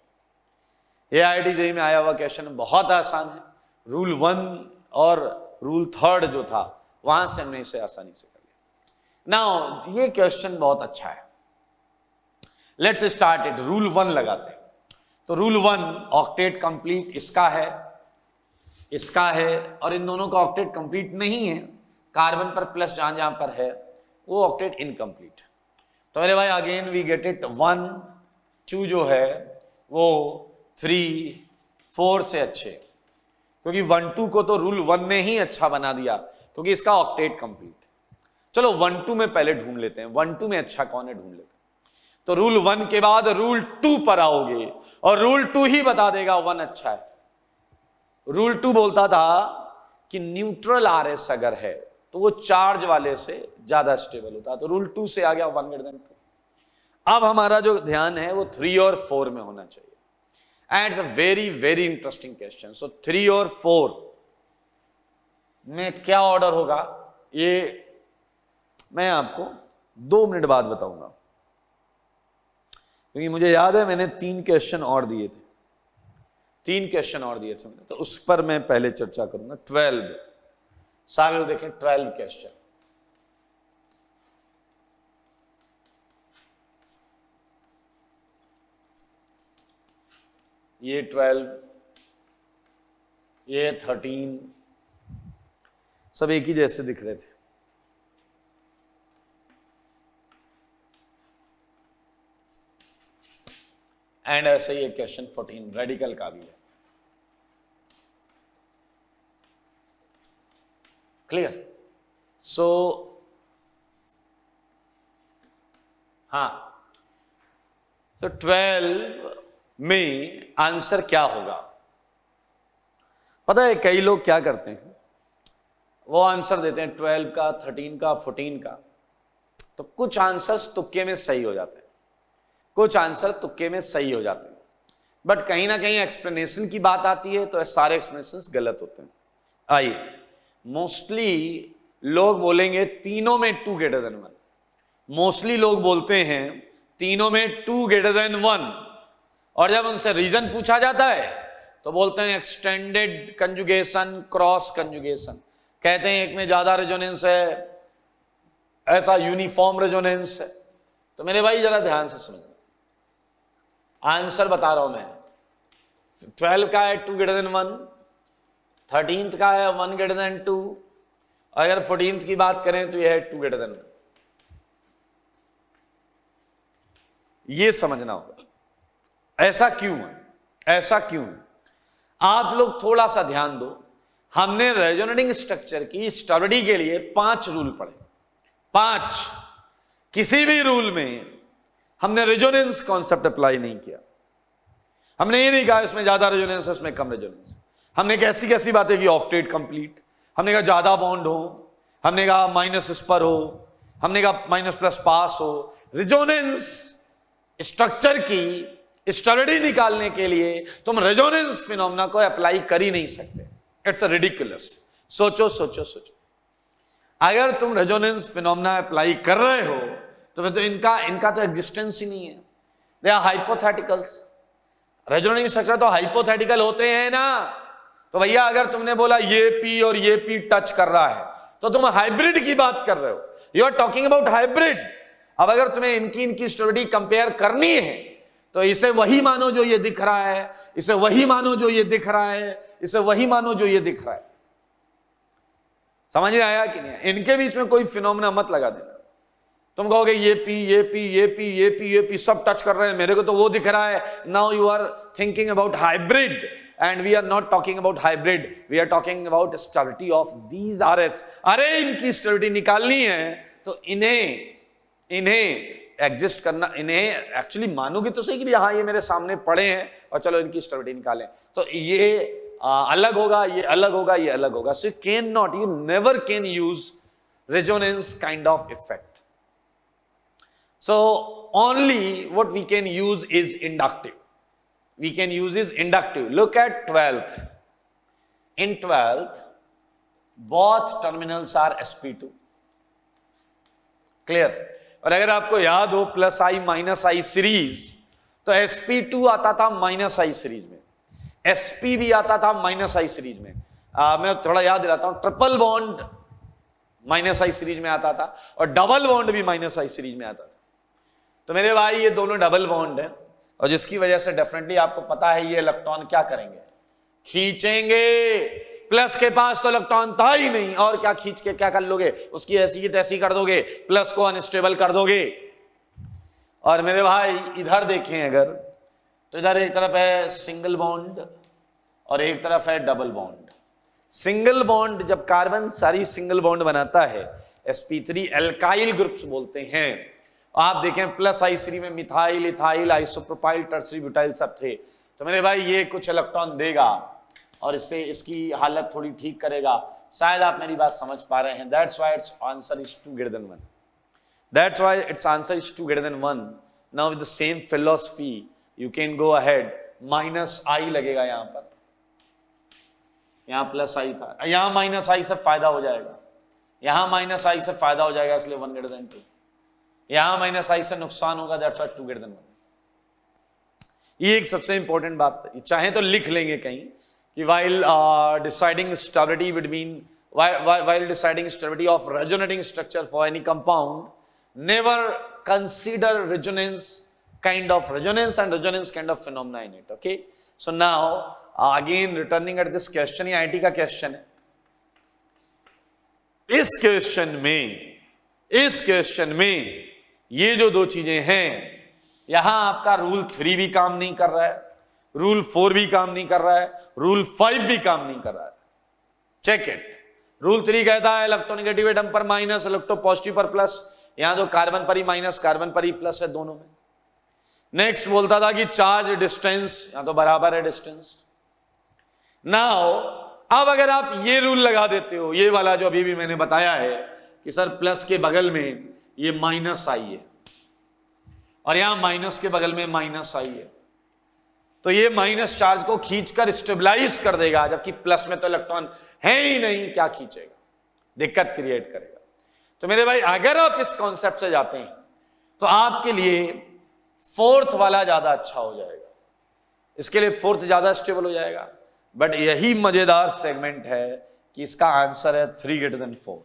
ये IIT JEE में आया हुआ क्वेश्चन बहुत आसान है। रूल 1 और रूल 3 जो था वहां से हमने इसे आसानी से कर लिया। नाउ ये क्वेश्चन बहुत अच्छा है, लेट्स स्टार्ट इट। रूल 1 लगाते हैं, तो रूल 1 ऑक्टेट कंप्लीट इसका है, इसका है, और इन दोनों का ऑक्टेट कंप्लीट नहीं है, कार्बन पर प्लस जहां जहां पर है वो ऑक्टेट इनकम्प्लीट। तो मेरे भाई अगेन वी गेट इट, 1 2 जो है वो 3 4 से अच्छे, क्योंकि 1 2 को तो रूल 1 ने ही अच्छा बना दिया, क्योंकि इसका ऑक्टेट कंप्लीट। चलो 1 2 में पहले ढूंढ लेते हैं, 1 2 में अच्छा कौन है ढूंढ लेते हैं। तो रूल 1 के बाद रूल 2 पर आओगे, और रूल 2 ही बता देगा 1 अच्छा है। रूल 2 बोलता था कि न्यूट्रल RS अगर है तो वो चार्ज वाले से ज्यादा स्टेबल होता है, तो रूल 2 से आ गया 1 ग्रेटर देन 2। अब हमारा जो ध्यान है वो 3 और 4 में होना चाहिए, and it's a very very interesting question. So 3 और 4 में क्या ऑर्डर होगा ये मैं आपको 2 मिनट बाद बताऊंगा, क्योंकि मुझे याद है मैंने 3 क्वेश्चन और दिए थे, 3 क्वेश्चन और दिए थे मैंने, तो उस पर मैं पहले चर्चा करूंगा। 12 सारे देखें, 12 क्वेश्चन, ये 12, ये 13, सब एक ही जैसे दिख रहे थे। एंड ऐसे ही एक क्वेश्चन 14 रेडिकल का भी है। क्लियर? सो हाँ, तो 12 में आंसर क्या होगा पता है? कई लोग क्या करते हैं, वो आंसर देते हैं 12 का, 13 का, 14 का, तो कुछ आंसर्स तुक्के में सही हो जाते हैं, कुछ आंसर तुक्के में सही हो जाते हैं, बट कहीं ना कहीं एक्सप्लेनेशन की बात आती है तो सारे एक्सप्लेनेशन गलत होते हैं। आइए, मोस्टली लोग बोलेंगे तीनों में 2 ग्रेटर देन 1, मोस्टली लोग बोलते हैं तीनों में 2 ग्रेटर देन 1, और जब उनसे रीजन पूछा जाता है तो बोलते हैं एक्सटेंडेड कंजुगेशन, क्रॉस कंजुगेशन, कहते हैं एक में ज्यादा रेजोनेंस है, ऐसा यूनिफॉर्म रेजोनेंस है। तो मेरे भाई जरा ध्यान से समझना, आंसर बता रहा हूं मैं। 12 का है 2 ग्रेटर देन 1, 13th का है 1 ग्रेटर देन 2, अगर 14th की बात करें तो यह है 2 ग्रेटर देन 1। ये समझना होगा ऐसा क्यों है, ऐसा क्यों है। आप लोग थोड़ा सा ध्यान दो, हमने रेजोनेटिंग स्ट्रक्चर की स्टडी के लिए 5 रूल पढ़े, 5। किसी भी रूल में हमने रेजोनेंस कॉन्सेप्ट अप्लाई नहीं किया, हमने ये नहीं कहा इसमें ज्यादा रेजोनेंस है इसमें कम रेजोनेंस। हमने कैसी कैसी बातें की, ऑक्टेट कंप्लीट, हमने कहा ज्यादा बॉन्ड हो, हमने कहा माइनस इस पर हो, हमने कहा माइनस प्लस पास हो। रेजोनेंस स्ट्रक्चर की स्टडी निकालने के लिए तुम रेजोनेंस फिनोमेना को अप्लाई कर ही नहीं सकते, इट्स रिडिकुलस। सोचो सोचो सोचो, अगर तुम रेजोनेंस फिनोमेना अप्लाई कर रहे हो तो फिर तो इनका तो एग्जिस्टेंस ही नहीं है, they are hypotheticals. Resonating structure तो हाइपोथेटिकल होते हैं ना। तो भैया अगर तुमने बोला ये पी और ये पी टच कर रहा है तो तुम हाइब्रिड की बात कर रहे हो, you are talking about hybrid. अब अगर तुम्हें इनकी स्टडी कंपेयर करनी है तो इसे वही मानो जो ये दिख रहा है, इसे वही मानो जो ये दिख रहा है, इसे वही मानो जो ये दिख रहा है। समझ में आया कि नहीं? इनके बीच में कोई फिनोमेना मत लगा देना। तुम कहोगे ये पी ये पी ये पी ये पी ये पी सब टच कर रहे हैं, मेरे को तो वो दिख रहा है। Now you are thinking about hybrid and we are not talking about hybrid, we are talking about stability of these RS. अरे इनकी स्टेबिलिटी निकालनी है तो इन्हें एग्जिस्ट करना, इन्हें एक्चुअली मानोगे तो सही कि भी हाँ ये मेरे सामने पड़े हैं और चलो इनकी स्टेबिलिटी निकालें, तो ये अलग होगा, ये अलग होगा, ये अलग होगा. So can not, you never can use resonance kind of effect. So only what we can use is inductive. We can use is inductive. Look at 12th. In 12th, both terminals are sp2. Clear? और अगर आपको याद हो plus आई minus आई series, तो sp2 आता था minus आई series में, sp भी आता था माइनस आई सीरीज में. मैं थोड़ा याद दिलाता हूं, ट्रिपल बॉन्ड माइनस आई सीरीज में आता था और डबल बॉन्ड भी माइनस आई सीरीज में आता था. तो मेरे भाई ये दोनों डबल बॉन्ड है और जिसकी वजह से डेफिनेटली आपको पता है ये इलेक्ट्रॉन क्या करेंगे, खींचेंगे. प्लस के पास तो इलेक्ट्रॉन था ही नहीं, और क्या खींच के क्या कर लोगे, उसकी ऐसी की तैसी कर दोगे, प्लस को अनस्टेबल कर दोगे. और मेरे भाई इधर देखें अगर, तो इधर एक तरफ है सिंगल बॉन्ड और एक तरफ है डबल बॉन्ड. सिंगल बॉन्ड जब कार्बन सारी सिंगल बॉन्ड बनाता है, sp3 एल्काइल ग्रुप्स बोलते हैं. आप देखें प्लस आई सीरीज में methyl, ethyl, isopropyl, tertiary butyl सब थे. तो मेरे भाई ये कुछ इलेक्ट्रॉन देगा और इससे इसकी हालत थोड़ी ठीक करेगा. शायद आप मेरी बात समझ पा रहे हैं. That's why it's answer is 2 greater than 1. That's why it's answer is 2 greater than 1. Now with the same philosophy you can go ahead. Minus i लगेगा यहां पर, यहां प्लस आई था, यहां माइनस आई से फायदा हो जाएगा, यहां माइनस आई से फायदा हो जाएगा, इसलिए 1 greater than 2. यहां माइनस आई से नुकसान होगा, दैट्स व्हाई 2 greater than 1. ये एक सबसे इंपॉर्टेंट बात है, चाहे तो लिख लेंगे कहीं कि while deciding stability between while deciding stability of resonating structure for any compound, never consider resonance kind of phenomena in it. Okay, so now again returning at this question, ये IT का क्वेश्चन है. इस question में ये जो दो चीजें हैं, यहां आपका रूल 3 भी काम नहीं कर रहा है, रूल 4 भी काम नहीं कर रहा है, रूल 5 भी काम नहीं कर रहा है. Check it. रूल 3 कहता है इलेक्ट्रोनेगेटिव एटम पर माइनस, इलेक्ट्रो पॉजिटिव पर प्लस. यहां तो कार्बन पर ही माइनस, कार्बन पर ही प्लस है दोनों में. नेक्स्ट बोलता था कि चार्ज डिस्टेंस, यहां तो बराबर है डिस्टेंस. नाउ अब अगर आप ये रूल लगा देते हो, ये वाला जो अभी भी मैंने बताया है कि सर प्लस के बगल में ये माइनस आई है और यहां माइनस के बगल में माइनस आई है, तो ये माइनस चार्ज को खींचकर स्टेबलाइज कर देगा, जबकि प्लस में तो इलेक्ट्रॉन है ही नहीं, क्या खींचेगा, दिक्कत क्रिएट करेगा. तो मेरे भाई अगर आप इस कॉन्सेप्ट से जाते हैं तो आपके लिए फोर्थ वाला ज्यादा अच्छा हो जाएगा, इसके लिए फोर्थ ज्यादा स्टेबल हो जाएगा. बट यही मजेदार सेगमेंट है कि इसका आंसर है 3 greater than 4.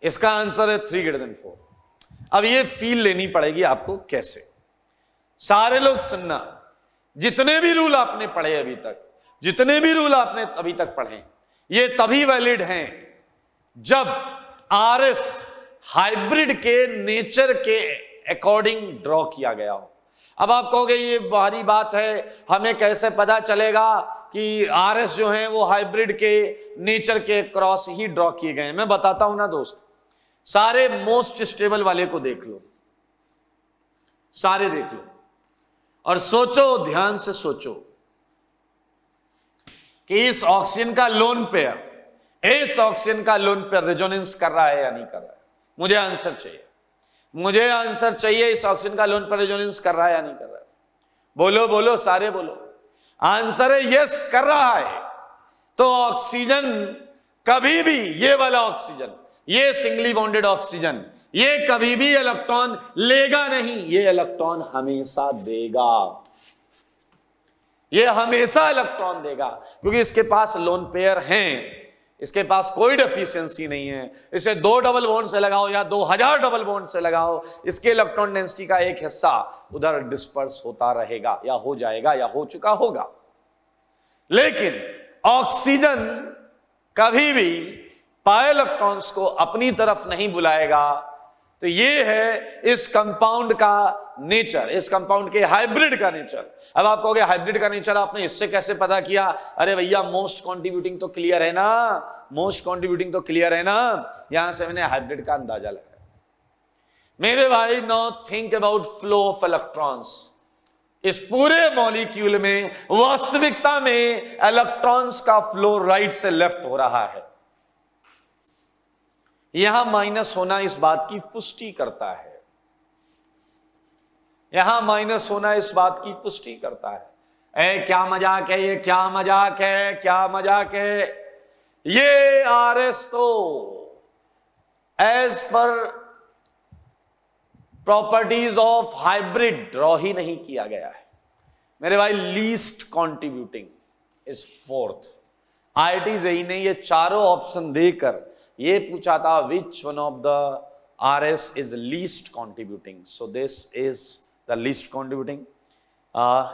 इसका आंसर है 3 greater than 4. अब ये फील लेनी पड़ेगी आपको. कैसे? सारे लोग सुनना, जितने भी रूल आपने पढ़े अभी तक, जितने भी रूल आपने अभी तक पढ़े, ये तभी वैलिड हैं जब आरएस हाइब्रिड के नेचर के अकॉर्डिंग ड्रॉ किया गया हो. अब आप कहोगे ये भारी बात है, हमें कैसे पता चलेगा कि आरएस जो हैं वो हाइब्रिड के नेचर के क्रॉस ही ड्रॉ किए गए हैं. मैं बताता हूं ना दोस्त, सारे मोस्ट स्टेबल वाले को देख लो, सारे देख लो और सोचो, ध्यान से सोचो कि इस ऑक्सीजन का लोन पेयर, इस ऑक्सीजन का लोन पेयर रेजोनेंस कर रहा है या नहीं कर रहा है. मुझे आंसर चाहिए, मुझे आंसर चाहिए. इस ऑक्सीजन का लोन पेयर रेजोनेंस कर रहा है या नहीं कर रहा है? बोलो बोलो, सारे बोलो. आंसर है यस, कर रहा है. तो ऑक्सीजन कभी भी, ये वाला ऑक्सीजन, ये सिंगली बॉन्डेड ऑक्सीजन, ये कभी भी इलेक्ट्रॉन लेगा नहीं, ये इलेक्ट्रॉन हमेशा देगा, ये हमेशा इलेक्ट्रॉन देगा, क्योंकि इसके पास लोन पेयर हैं, इसके पास कोई डेफिशिएंसी नहीं है. इसे 2 डबल बॉन्ड से लगाओ या 2000 डबल बॉन्ड से लगाओ, इसके इलेक्ट्रॉन डेंसिटी का एक हिस्सा उधर डिस्पर्स होता रहेगा, या हो जाएगा, या हो चुका होगा. लेकिन ऑक्सीजन कभी भी पाई इलेक्ट्रॉन्स को अपनी तरफ नहीं बुलाएगा तो ये है इस कंपाउंड का नेचर, इस कंपाउंड के हाइब्रिड का नेचर। अब आप कहोगे हाइब्रिड का नेचर आपने इससे कैसे पता किया? अरे भैया मोस्ट कंट्रीब्यूटिंग तो क्लियर है ना, मोस्ट कंट्रीब्यूटिंग तो क्लियर है ना, यहां से मैंने हाइब्रिड का अंदाजा लगाया। मेरे भाई now think about flow of electrons. इस पूरे मॉलिक्यूल में वास्तविकता में इलेक्ट्रॉन्स का फ्लो राइट से लेफ्ट हो रहा है। यहां माइनस होना इस बात की पुष्टि करता है, यहां माइनस होना इस बात की पुष्टि करता है। क्या मजाक है ये, क्या मजाक है, क्या मजाक है। ये आरएस तो as per properties of hybrid draw ही नहीं किया गया है मेरे भाई। Least contributing is fourth. IIT JEE ने ये चारों ऑप्शन देकर ये पूछा था which one of the RS is least contributing, so this is the least contributing.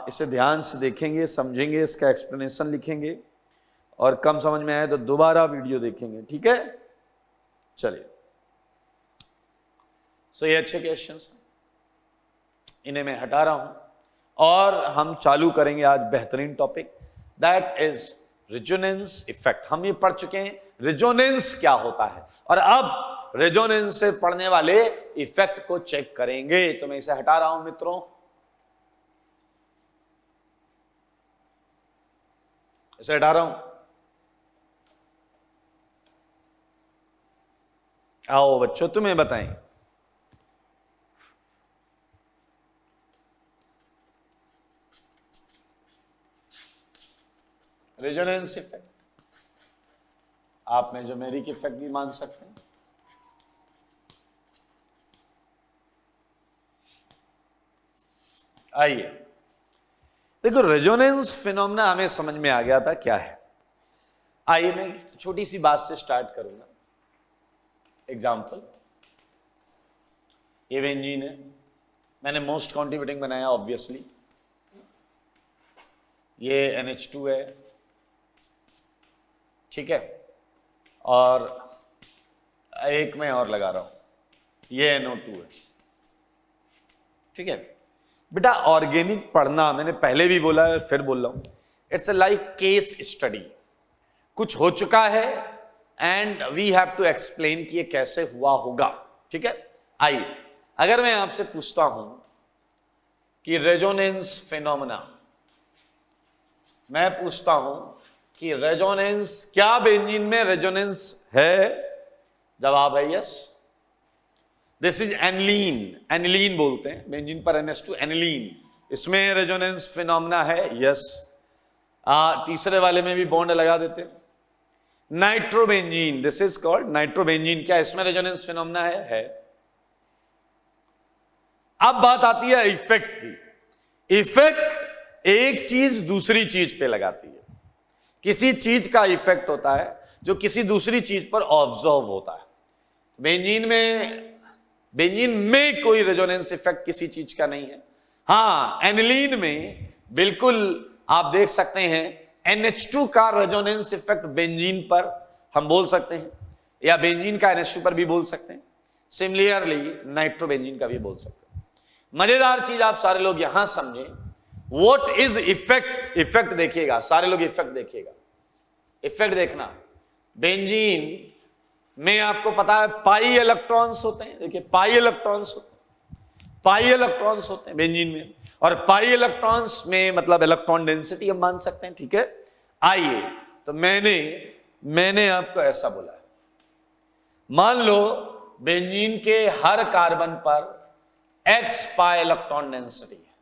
इसे ध्यान से देखेंगे, समझेंगे, इसका एक्सप्लेनेशन लिखेंगे और कम समझ में आए तो दोबारा वीडियो देखेंगे, ठीक है। चलिए, सो ये अच्छे क्वेश्चंस हैं, इन्हें मैं हटा रहा हूं और हम चालू करेंगे आज बेहतरीन topic, that is resonance effect. हम ये पढ़ चुके हैं रेजोनेंस क्या होता है और अब रेजोनेंस से पढ़ने वाले इफेक्ट को चेक करेंगे। तो मैं इसे हटा रहा हूं मित्रों, इसे हटा रहा हूं। आओ बच्चों तुम्हें बताएं, रेजोनेंस इफेक्ट आप मेजोमेरिक इफेक्ट भी मान सकते हैं। आइए देखो, रेजोनेंस फिनोमेना हमें समझ में आ गया था क्या है। आइए मैं छोटी सी बात से स्टार्ट करूंगा। एग्जाम्पल, ये बेंजीन है, मैंने मोस्ट कॉन्ट्रीब्यूटिंग बनाया ऑब्वियसली। ये NH2 है, ठीक है, और एक मैं और लगा रहा हूं, ये NO2 है, ठीक है। बेटा ऑर्गेनिक पढ़ना, मैंने पहले भी बोला है फिर बोल रहा हूं, इट्स लाइक केस स्टडी। कुछ हो चुका है and we have to explain कि ये कैसे हुआ होगा, ठीक है। आइए, अगर मैं आपसे पूछता हूं कि रेजोनेंस फिनोमेना, मैं पूछता हूं कि रेजोनेंस, क्या बेंजीन में रेजोनेंस है? जवाब है yes. This is aniline, aniline बोलते हैं बेंजीन पर NH2, एनिलीन, इसमें रेजोनेंस फिनोमेना है, यस। तीसरे वाले में भी बॉन्ड लगा देते हैं। Nitrobenzene, this is called nitrobenzene, क्या इसमें रेजोनेंस फिनोमेना है? अब बात आती है इफेक्ट की। इफेक्ट एक चीज दूसरी चीज पे लगाती है। किसी चीज का इफेक्ट होता है जो किसी दूसरी चीज पर ऑब्जर्व होता है। बेंजीन में कोई रेजोनेंस इफेक्ट किसी चीज का नहीं है। हाँ, एनिलीन में बिल्कुल आप देख सकते हैं NH2 का रेजोनेंस इफेक्ट बेंजीन पर हम बोल सकते हैं, या बेंजीन का NH2 पर भी बोल सकते हैं। सिमिलरली नाइट्रोबेंजीन का भी बोल सकते हैं। मजेदार चीज आप सारे लोग यहां समझें, व्हाट इज इफेक्ट। इफेक्ट देखिएगा, सारे लोग इफेक्ट देखिएगा, इफेक्ट देखना। बेंजीन में आपको पता है पाई इलेक्ट्रॉन्स होते हैं, देखिए पाई इलेक्ट्रॉन्स होते हैं, पाई इलेक्ट्रॉन्स होते हैं बेंजीन में, और पाई इलेक्ट्रॉन्स में मतलब इलेक्ट्रॉन डेंसिटी हम मान सकते हैं, ठीक है। आइए, तो मैंने आपको ऐसा बोला है, मान लो बेंजीन के हर कार्बन पर x पाई इलेक्ट्रॉन डेंसिटी है,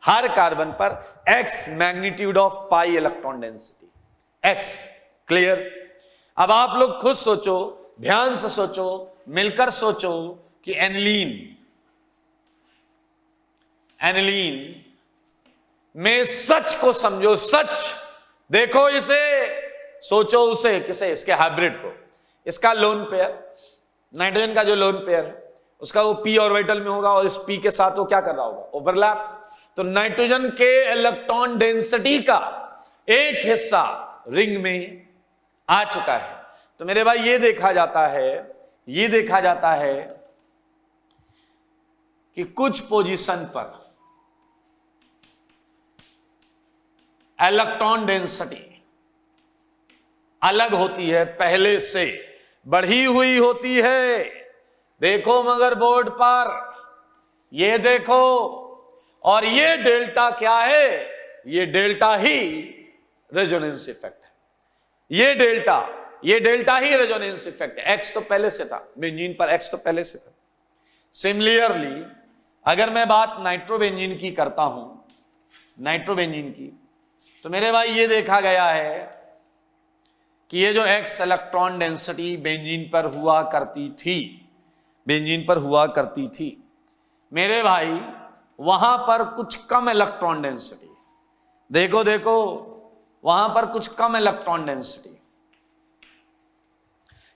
हर कार्बन पर x magnitude of pi electron density, x। Clear? अब आप लोग खुद सोचो, ध्यान से सोचो, मिलकर सोचो कि एनिलीन में सच को समझो, सच देखो, इसे सोचो, उसे किसे, इसके हाइब्रिड को। इसका लोन पेयर, नाइट्रोजन का जो लोन पेयर है उसका वो p ऑर्बिटल में होगा और इस p के साथ वो क्या कर रहा होगा, ओवरलैप। तो नाइट्रोजन के इलेक्ट्रॉन डेंसिटी का एक हिस्सा रिंग में आ चुका है। तो मेरे भाई ये देखा जाता है कि कुछ पोजीशन पर इलेक्ट्रॉन डेंसिटी अलग होती है, पहले से बढ़ी हुई होती है। देखो मदरबोर्ड पर, ये देखो, और ये डेल्टा क्या है? ये डेल्टा ही रेजोनेंस इफेक्ट है। ये डेल्टा ही रेजोनेंस इफेक्ट है। एक्स तो पहले से था बेंजीन पर, एक्स तो पहले से था। सिमिलरली अगर मैं बात नाइट्रोबेंजीन की करता हूं, नाइट्रोबेंजीन की, तो मेरे भाई ये देखा गया है कि ये जो एक्स इलेक्ट्रॉन डेंसिटी बेंजीन पर हुआ करती थी, मेरे भाई वहां पर कुछ कम इलेक्ट्रॉन डेंसिटी, देखो वहां पर कुछ कम इलेक्ट्रॉन डेंसिटी।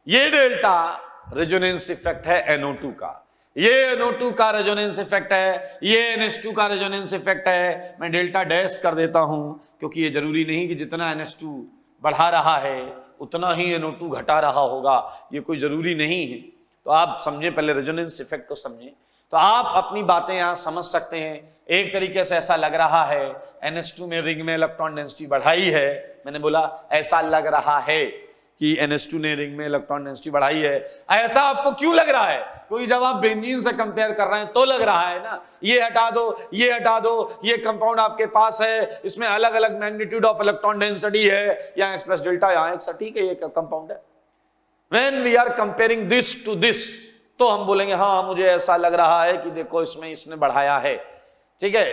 ये डेल्टा रेजोनेंस इफेक्ट है NO2 का, ये NO2 का रेजोनेंस इफेक्ट है, ये NH2 का रेजोनेंस इफेक्ट है। मैं डेल्टा डैश कर देता हूं क्योंकि ये जरूरी नहीं कि जितना NH2 बढ़ा रहा है उतना ही NO2 घटा रहा होगा, ये कोई जरूरी नहीं है। तो आप समझे, पहले रेजोनेंस इफेक्ट को समझें तो आप अपनी बातें यहां समझ सकते हैं। एक तरीके से ऐसा लग रहा है NH2 में रिंग में इलेक्ट्रॉन डेंसिटी बढ़ाई है, मैंने बोला ऐसा लग रहा है कि NH2 ने रिंग में इलेक्ट्रॉन डेंसिटी बढ़ाई है। ऐसा आपको क्यों लग रहा है? क्योंकि जब आप बेंजीन से कंपेयर कर रहे हैं तो लग रहा है ना। ये हटा दो, ये हटा दो, ये कंपाउंड आपके पास है, इसमें अलग अलग मैग्नीट्यूड ऑफ इलेक्ट्रॉन डेंसिटी है, यहाँ एक्सप्रेस डेल्टा, यहाँ एक सटीक है, ये कंपाउंड है। When we are comparing this to this, तो हम बोलेंगे हाँ मुझे ऐसा लग रहा है कि देखो इसमें इसने बढ़ाया है। ठीक है,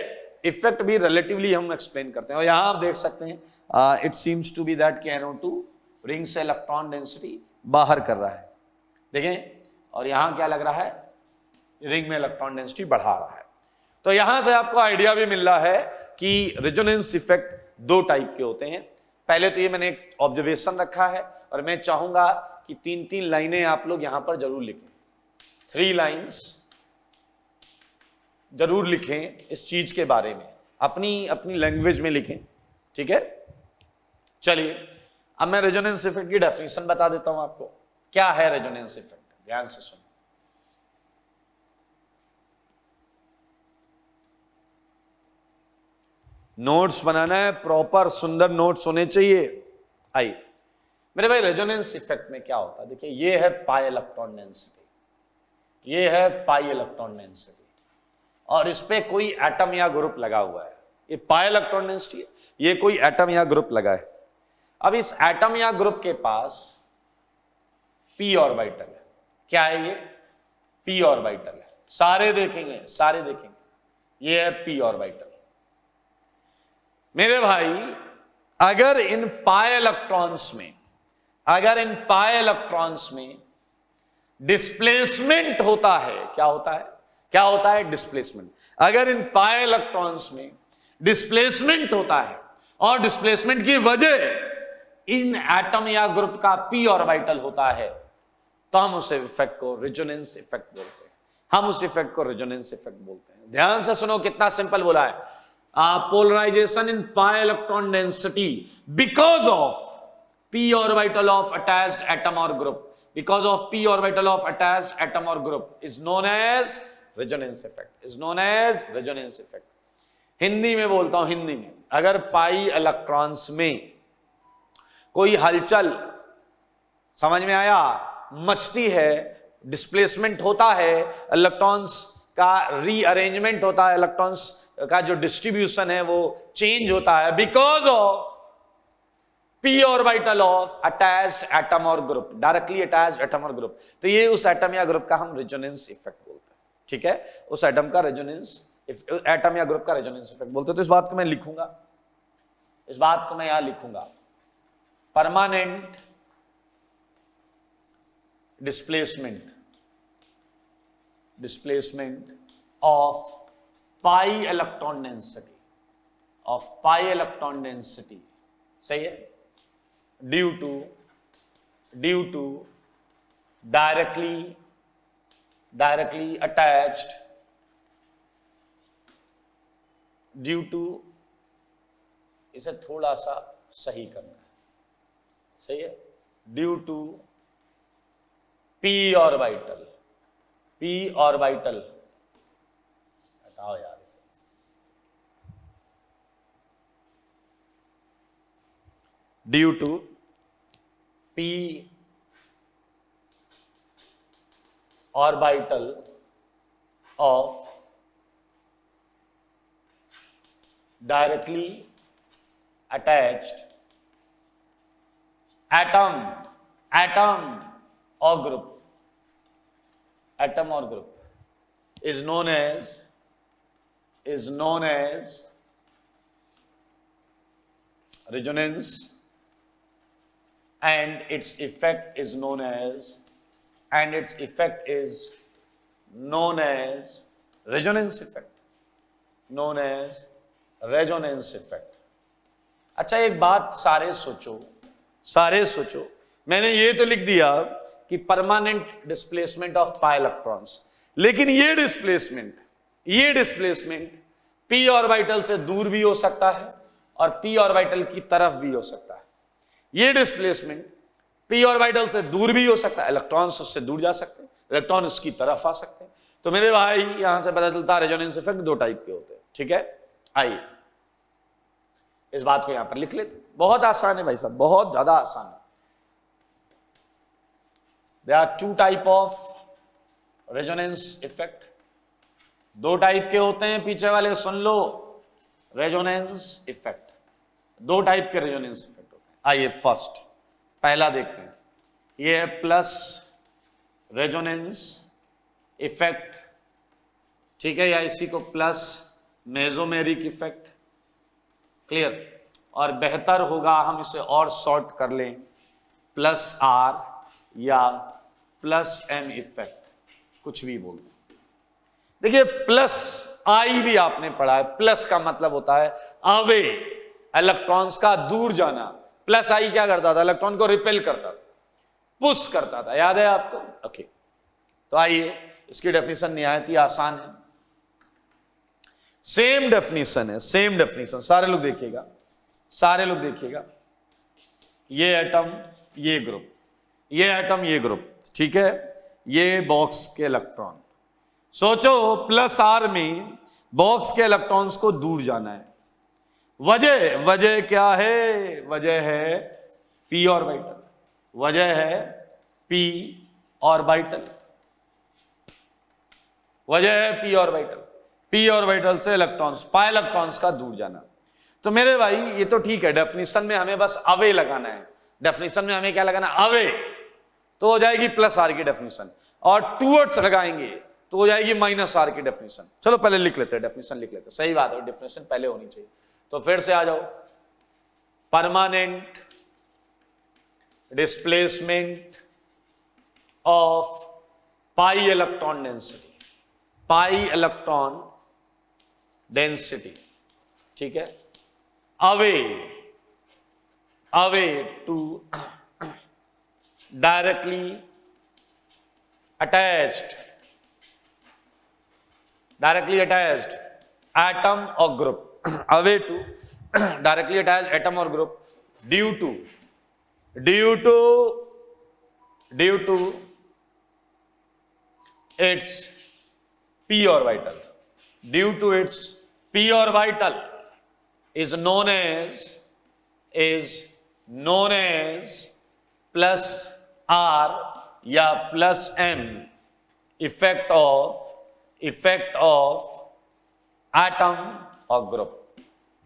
इफेक्ट भी रिलेटिवली हम एक्सप्लेन करते हैं। और यहां आप देख सकते हैं it seems to be that कि NO2 रिंग से इलेक्ट्रॉन डेंसिटी बाहर कर रहा है, देखें, और यहां क्या लग रहा है? रिंग में इलेक्ट्रॉन डेंसिटी बढ़ा रहा है। तो यहां से आपको आइडिया भी मिल रहा है कि रेजोनेंस इफेक्ट दो टाइप के होते हैं। पहले तो ये मैंने एक ऑब्जर्वेशन रखा है और मैं चाहूंगा कि 3-3 लाइनें आप लोग यहां पर जरूर लिखें, 3 लाइन्स जरूर लिखें इस चीज के बारे में, अपनी लैंग्वेज में लिखें। ठीक है, चलिए अब मैं रेजोनेंस इफेक्ट की डेफिनेशन बता देता हूं आपको। क्या है रेजोनेंस इफेक्ट? ध्यान से सुनो। नोट्स बनाना है, प्रॉपर सुंदर नोट्स होने चाहिए। आइए मेरे भाई, रेजोनेंस इफेक्ट में क्या होता है? देखिए, ये है पाई इलेक्ट्रॉन डेंसिटी, ये है पाई इलेक्ट्रॉन डेंसिटी, और इस पे कोई एटम या ग्रुप लगा हुआ है। ये पाई इलेक्ट्रॉन डेंसिटी है, ये कोई एटम या ग्रुप लगा है। अब इस एटम या ग्रुप के पास p ऑर्बिटल है। क्या है ये? p ऑर्बिटल है। सारे देखेंगे, ये है p ऑर्बिटल। मेरे भाई, अगर इन पाई इलेक्ट्रॉन्स में डिस्प्लेसमेंट होता है, क्या होता है? डिस्प्लेसमेंट। अगर इन पाई इलेक्ट्रॉन्स में डिस्प्लेसमेंट होता है और डिस्प्लेसमेंट की वजह इन एटम या ग्रुप का p ऑर्बिटल होता है, तो हम उस इफेक्ट को रेजोनेंस इफेक्ट बोलते हैं। ध्यान से सुनो, कितना सिंपल बोला है। Polarization in pi electron density because of p orbital of attached atom or group, because of p orbital of attached atom or group is known as resonance effect, Hindi में बोलता हूं, हिंदी में, अगर पाई इलेक्ट्रॉन्स में कोई हलचल, समझ में आया, मचती है, डिस्प्लेसमेंट होता है, इलेक्ट्रॉन्स का रीअरेंजमेंट होता है, इलेक्ट्रॉन्स का जो डिस्ट्रीब्यूशन है वो चेंज होता है because of p orbital of attached atom or group, directly attached atom or group, तो ये उस एटम या ग्रुप का हम रेजोनेंस इफेक्ट बोलते हैं। ठीक है, उस एटम या ग्रुप का रेजोनेंस इफेक्ट बोलते हैं। तो इस बात को मैं यहां लिखूंगा, permanent displacement of pi electron density, सही है, due to directly attached, due to, इसे थोड़ा सा सही करना है, सही है, ड्यू टू p ऑर्बिटल बताओ यार इसे। Due to p orbital of directly attached atom or group is known as resonance, and its effect is known as resonance effect। अच्छा एक बात सारे सोचो, मैंने ये तो लिख दिया कि permanent displacement of pi electrons, लेकिन ये डिस्प्लेसमेंट p ऑर्बिटल से दूर भी हो सकता है और p ऑर्बिटल की तरफ भी हो सकता है। ये डिस्प्लेसमेंट p ऑर्बिटल से दूर भी हो सकता है, इलेक्ट्रॉन्स उससे दूर जा सकते हैं, इलेक्ट्रॉन इसकी तरफ आ सकते हैं। तो मेरे भाई यहां से पता चलता है रेजोनेंस इफेक्ट दो टाइप के होते हैं। ठीक है, आइए इस बात को यहां पर लिख लेते। बहुत आसान है भाई साहब, बहुत ज्यादा आसान है। There are two type of resonance effect, दो टाइप के होते हैं, पीछे वाले सुन लो। रेजोनेंस इफेक्ट, दो टाइप के रेजोनेंस इफेक्ट होते हैं। आइए फर्स्ट पहला देखते हैं, ये है प्लस रेजोनेंस इफेक्ट। ठीक है, या इसी को प्लस मेसोमेरिक इफेक्ट। क्लियर, और बेहतर होगा हम इसे और शॉर्ट कर लें, प्लस आर या प्लस एम इफेक्ट, कुछ भी बोल दें। देखिए प्लस आई भी आपने पढ़ा है, प्लस का मतलब होता है अवे, इलेक्ट्रॉन्स का दूर जाना। प्लस आई क्या करता था? इलेक्ट्रॉन को रिपेल करता था, पुश करता था, याद है आपको? ओके, तो आइए इसकी डेफिनेशन निहायत ही आसान है, सेम डेफिनेशन। सारे लोग देखिएगा, ये एटम ये ग्रुप, ये एटम ये ग्रुप, ठीक है, ये बॉक्स के इलेक्ट्रॉन। सोचो प्लस आर में बॉक्स के इलेक्ट्रॉन्स को दूर जाना है। वजह क्या है? वजह है p ऑर्बिटल, p ऑर्बिटल से इलेक्ट्रॉन्स, पाई इलेक्ट्रॉन्स का दूर जाना। तो मेरे भाई ये तो ठीक है, डेफिनेशन में हमें बस अवे लगाना है। डेफिनेशन में हमें क्या लगाना? अवे, तो हो जाएगी प्लस आर की डेफिनेशन, और टूवर्ड्स लगाएंगे तो हो जाएगी माइनस आर की डेफिनेशन। चलो पहले लिख लेते हैं, डेफिनेशन लिख लेते हैं। सही बात है, डेफिनेशन पहले होनी चाहिए। तो फिर से आ जाओ, permanent displacement of pi electron density, ठीक है, away to directly attached atom or group, away to directly attached atom or group due to its p orbital, is known as plus R या plus M effect of atom or group.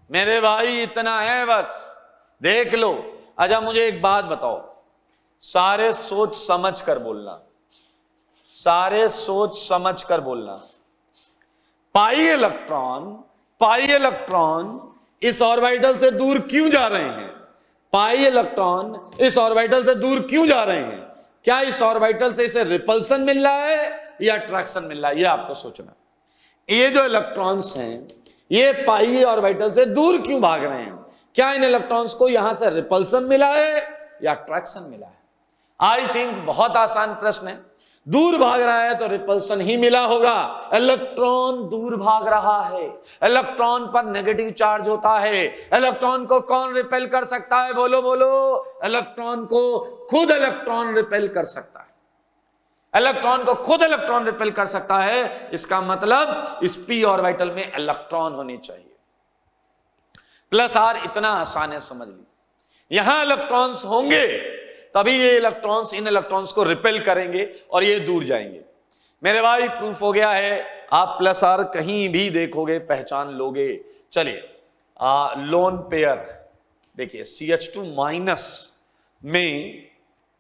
मेरे भाई इतना है बस, देख लो। अच्छा मुझे एक बात बताओ, सारे सोच समझ कर बोलना, पाई इलेक्ट्रॉन इस ऑर्बिटल से दूर क्यों जा रहे हैं? पाई इलेक्ट्रॉन इस ऑर्बिटल से दूर क्यों जा रहे हैं? क्या इस ऑर्बिटल से इसे रिपल्सन मिल रहा है या अट्रैक्शन मिल रहा है? ये आपको सोचना। ये जो इलेक्ट्रॉन्स हैं ये पाई ऑर्बिटल से दूर क्यों भाग रहे हैं? क्या इन इलेक्ट्रॉन्स को यहां से रिपल्सन मिला है या अट्रैक्शन मिला है? आई थिंक बहुत आसान प्रश्न है। दूर भाग रहा है तो रिपल्सन ही मिला होगा। इलेक्ट्रॉन दूर भाग रहा है, इलेक्ट्रॉन पर नेगेटिव चार्ज होता है। इलेक्ट्रॉन को कौन रिपेल कर सकता है? बोलो, इलेक्ट्रॉन को खुद इलेक्ट्रॉन रिपेल कर सकता है। इलेक्ट्रॉन को खुद इलेक्ट्रॉन रिपेल कर सकता है, इसका मतलब इस p ऑर्बिटल में इलेक्ट्रॉन होने चाहिए। प्लस आर इतना आसान है, समझ लीजिए। यहां इलेक्ट्रॉन्स होंगे तभी ये इलेक्ट्रॉन्स इन इलेक्ट्रॉन्स को रिपेल करेंगे और ये दूर जाएंगे। मेरे भाई प्रूफ हो गया है, आप प्लस आर कहीं भी देखोगे पहचान लोगे। चलिए लोन पेयर देखिए, CH2 माइनस में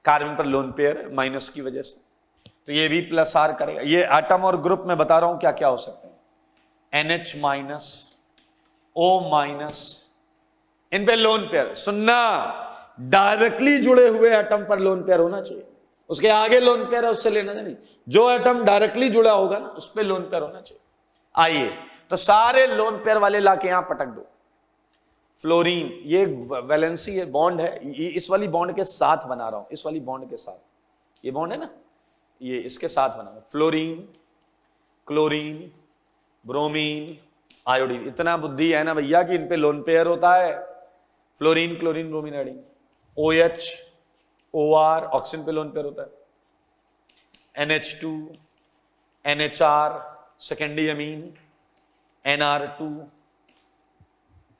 कार्बन पर लोन पेयर माइनस की वजह से, तो ये भी प्लस आर करेगा। ये एटम और ग्रुप में बता रहा हूं क्या क्या हो सकते हैं, NH माइनस, O माइनस, इन पे लोन पेयर। सुनना, डायरेक्टली जुड़े हुए एटम पर लोन पेयर होना चाहिए, उसके आगे लोन पेयर है उससे लेना नहीं। जो एटम डायरेक्टली जुड़ा होगा ना उस पे लोन पेयर होना चाहिए। आइए तो सारे लोन पेयर वाले लाके यहां पटक दो। फ्लोरीन, ये वैलेंसी है, बॉन्ड है, ये इस वाली बॉन्ड के साथ बना रहा हूं, इस वाली बॉन्ड के साथ, ये बॉन्ड है ना, ये इसके साथ बना रहा हूं। Fluorine, chlorine, bromine, iodine. इतना बुद्धि है ना भैया कि इन पे लोन पेयर होता है। Fluorine, chlorine, bromine, iodine. OH, OR, oxygen पे लोन पेयर होता है। NH2, NHR, secondary amine, NR2,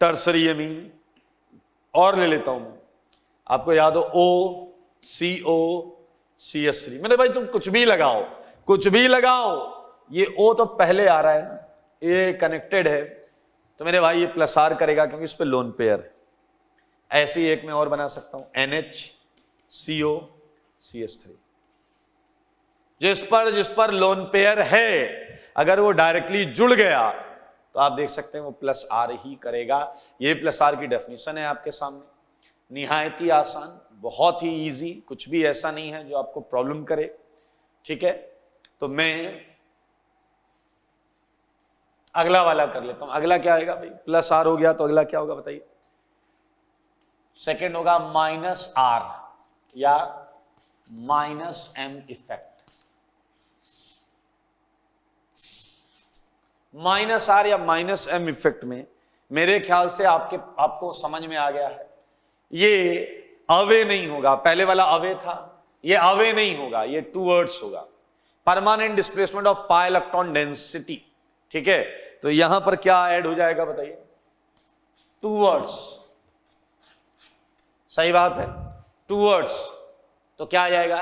tertiary amine. और ले लेता हूं मैं, आपको याद हो OCO, CS3। मेरे भाई तुम कुछ भी लगाओ, कुछ भी लगाओ, ये O तो पहले आ रहा है ना, ये कनेक्टेड है, तो मेरे भाई ये प्लस आर करेगा क्योंकि इस पे लोन पेयर है। ऐसी एक में और बना सकता हूं, NHCO, CS3। जिस पर लोन पेयर है, अगर वो डायरेक्टली जुड़ गया तो आप देख सकते हैं वो प्लस आर ही करेगा। ये प्लस आर की डेफिनेशन है आपके सामने, निहायत ही आसान, बहुत ही इजी, कुछ भी ऐसा नहीं है जो आपको प्रॉब्लम करे। ठीक है, तो मैं अगला वाला कर लेता हूं। अगला क्या आएगा भाई, प्लस आर हो गया तो अगला क्या होगा बताइए। सेकेंड होगा माइनस आर या minus M effect. Minus R या माइनस एम इफेक्ट में मेरे ख्याल से आपको समझ में आ गया है, ये अवे नहीं होगा। पहले वाला अवे था, ये अवे नहीं होगा, ये टूवर्ड्स होगा। Permanent displacement of pi electron density. ठीक है, तो यहां पर क्या ऐड हो जाएगा बताइए, टूवर्ड्स। सही बात है, टूवर्ड्स। तो क्या आ जाएगा,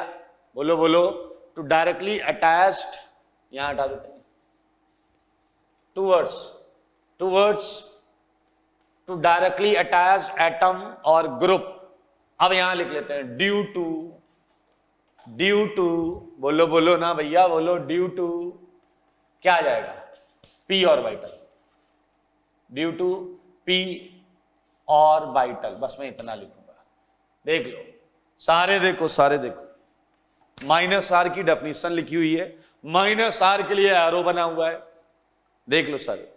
बोलो बोलो, टू डायरेक्टली अटैच्ड, यहां हटा देते हैं, towards to directly attached atom or group. अब यहां लिख लेते हैं ड्यू टू, बोलो बोलो ना भैया, बोलो ड्यू टू, क्या आ जाएगा, p orbital, due to p orbital. बस मैं इतना लिखूंगा, देख लो, सारे देखो, माइनस आर की डेफिनेशन लिखी हुई है, माइनस आर के लिए एरो बना हुआ है, देख लो सारे।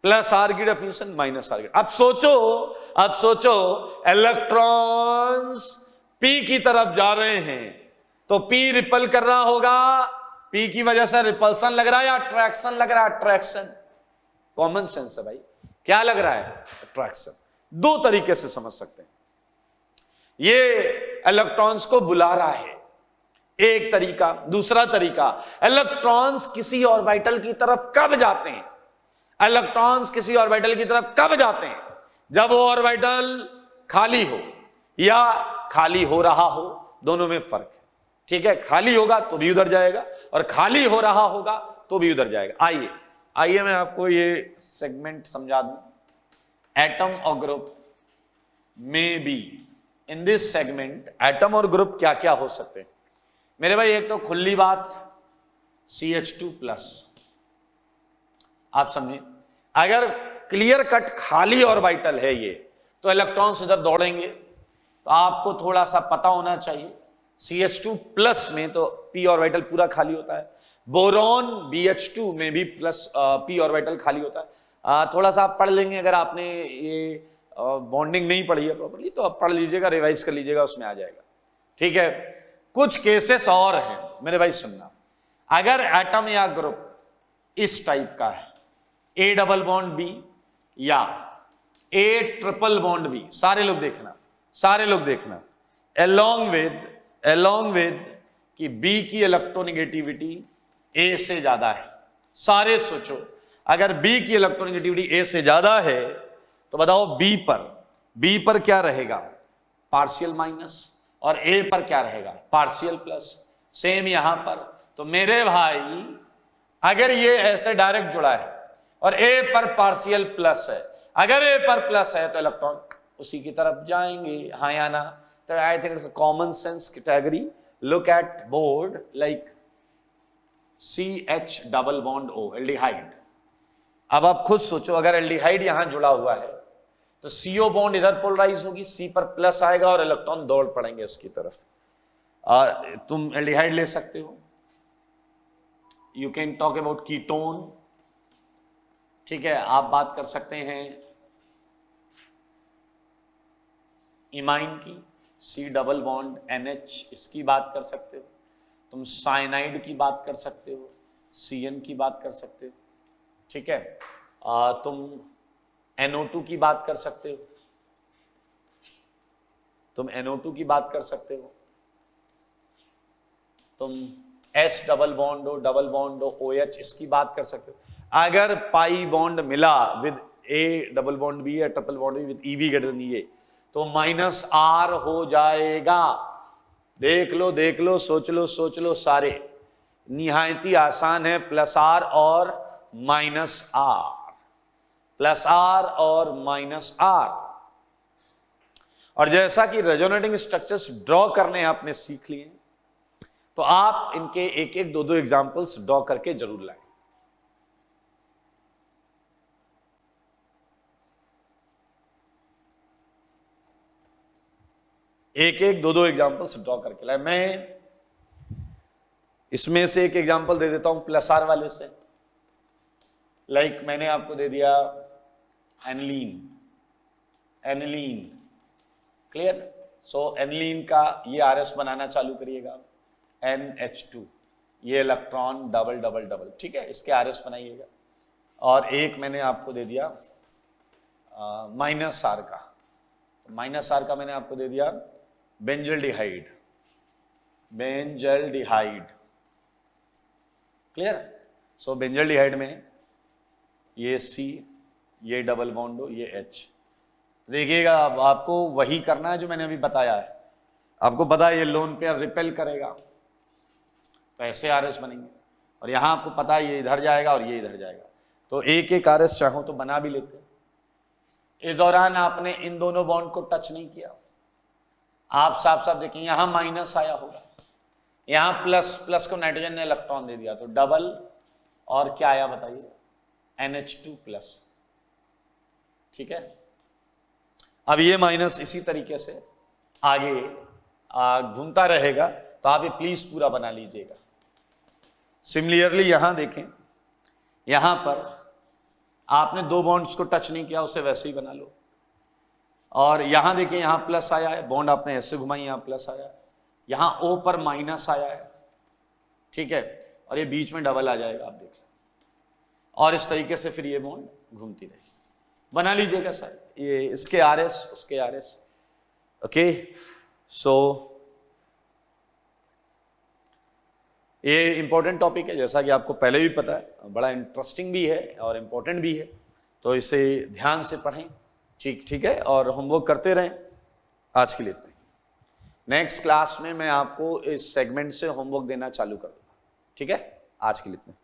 प्लस आर की डेफिनेशन, माइनस आर की। अब सोचो इलेक्ट्रॉन्स p की तरफ जा रहे हैं तो p रिपल कर रहा होगा, p की वजह से रिपल्सन लग रहा है या अट्रैक्शन लग रहा है, अट्रैक्शन। कॉमन सेंस है भाई, क्या लग रहा है, अट्रैक्शन। दो तरीके से समझ सकते हैं, ये इलेक्ट्रॉन्स को बुला रहा है, एक तरीका। दूसरा तरीका, इलेक्ट्रॉन्स किसी ऑर्बिटल की तरफ कब जाते हैं, इलेक्ट्रॉन्स किसी ऑर्बिटल की तरफ कब जाते हैं, जब वो ऑर्बिटल खाली हो या खाली हो रहा हो, दोनों में फर्क है। ठीक है, खाली होगा तो भी उधर जाएगा और खाली हो रहा होगा तो भी उधर जाएगा। आइए मैं आपको ये सेगमेंट समझा दूं। एटम और ग्रुप में भी, in this segment atom or group क्या क्या हो सकते हैं मेरे भाई। एक तो खुली बात CH2+, आप समझे, अगर क्लियर कट खाली ऑर्बिटल है ये, तो इलेक्ट्रॉन्स इधर दौड़ेंगे। तो आपको थोड़ा सा पता होना चाहिए, CH2+ में तो p ऑर्बिटल पूरा खाली होता है, बोरॉन BH2 में भी प्लस p ऑर्बिटल खाली होता है। थोड़ा सा आप पढ़ लेंगे, अगर आपने ये बॉन्डिंग नहीं पढ़ी है प्रॉपर्ली तो आप पढ़ लीजिएगा, रिवाइज कर लीजिएगा, उसमें आ जाएगा। ठीक है, कुछ केसेस और हैं मेरे भाई, सुनना। अगर एटम या ग्रुप इस टाइप का है, A डबल बॉन्ड B या A ट्रिपल बॉन्ड B, सारे लोग देखना, along with कि B की इलेक्ट्रोनेगेटिविटी A से ज्यादा है। सारे सोचो, अगर B की इलेक्ट्रोनेगेटिविटी A से ज्यादा है तो बताओ B पर क्या रहेगा? पार्शियल माइनस, और A पर क्या रहेगा? Partial plus. सेम यहां पर। तो मेरे भाई अगर ये ऐसे डायरेक्ट जुड़ा है और A पर पार्शियल प्लस है, अगर A पर प्लस है तो इलेक्ट्रॉन उसी की तरफ जाएंगे, हाँ या ना? तो I think it's a common sense category. Look at board like CH double bond O, aldehyde. अब आप खुद सोचो, अगर एल्डिहाइड यहां जुड़ा हुआ है तो CO बॉन्ड इधर पोलराइज होगी, C पर प्लस आएगा और इलेक्ट्रॉन दौड़ पड़ेंगे उसकी तरफ। तुम एल्डिहाइड ले सकते हो, you can talk about ketone, ठीक है। आप बात कर सकते हैं इमाइन की, C डबल बॉन्ड NH, इसकी बात कर सकते हो। तुम साइनाइड की बात कर सकते हो, CN की बात कर सकते हो, ठीक है। तुम NO2 की बात कर सकते हो, तुम NO2 की बात कर सकते हो, तुम S डबल बॉन्ड हो OH, इसकी बात कर सकते हो। अगर पाई बॉन्ड मिला with A double bond B या triple bond B with EV greater than ये, तो -R हो जाएगा। देख लो, सोच लो सारे, निहायती आसान है। +R और -R, +R और -R। और जैसा कि रेजोनेटिंग स्ट्रक्चर्स ड्रॉ करने आपने सीख लिए, तो आप इनके एक एक दो एग्जांपल्स ड्रॉ करके जरूर लाएं। एक एक दो एग्जांपल्स ड्रॉ करके लाए। मैं इसमें से एक एग्जांपल दे देता हूं +R वाले से। लाइक मैंने आपको दे दिया एनिलीन, क्लियर। सो एनिलीन का ये RS बनाना चालू करिएगा, NH2, ये इलेक्ट्रॉन डबल, ठीक है, इसके RS बनाइएगा। और एक मैंने आपको दे दिया -R का, -R का मैंने आपको दे दिया बेंजल्डिहाइड, क्लियर। सो बेंजल्डिहाइड में ये C, ये डबल बॉन्ड हो, ये H। देखिएगा, अब आपको वही करना है जो मैंने अभी बताया है। आपको पता है ये लोन पेयर रिपेल करेगा, तो ऐसे RS बनेंगे। और यहां आपको पता है ये इधर जाएगा और ये इधर जाएगा, तो एक एक RS चाहो तो बना भी लेते हैं। इस दौरान आपने इन दोनों बॉन्ड को टच नहीं किया। आप साफ साफ देखिए, यहां माइनस आया होगा, यहां प्लस को नाइट्रोजन ने इलेक्ट्रॉन दे दिया, तो डबल और क्या आया बताइए, NH2+, ठीक है। अब ये माइनस इसी तरीके से आगे घूमता रहेगा, तो आप ये प्लीज पूरा बना लीजिएगा। सिमिलरली यहां देखें, यहां पर आपने दो बॉन्ड्स को टच नहीं किया, उसे वैसे ही बना लो। और यहां देखिए, यहां प्लस आया है, बॉन्ड आपने ऐसे घुमाई, यहां प्लस आया है, यहां O पर माइनस आया है, ठीक है, और ये बीच में डबल आ जाएगा, आप देख लें। और इस तरीके से फिर ये बॉन्ड घूमती रहेगी। बना लीजिएगा सर, ये इसके RS उसके RS, ओके। सो ये इंपॉर्टेंट टॉपिक है, जैसा कि आपको पहले भी पता है, बड़ा इंटरेस्टिंग भी है और इम्पोर्टेंट भी है, तो इसे ध्यान से पढ़ें, ठीक है, और होमवर्क करते रहें। आज के लिए इतना ही। नेक्स्ट क्लास में मैं आपको इस सेगमेंट से होमवर्क देना चालू कर दूंगा, ठीक है। आज के लिए इतना।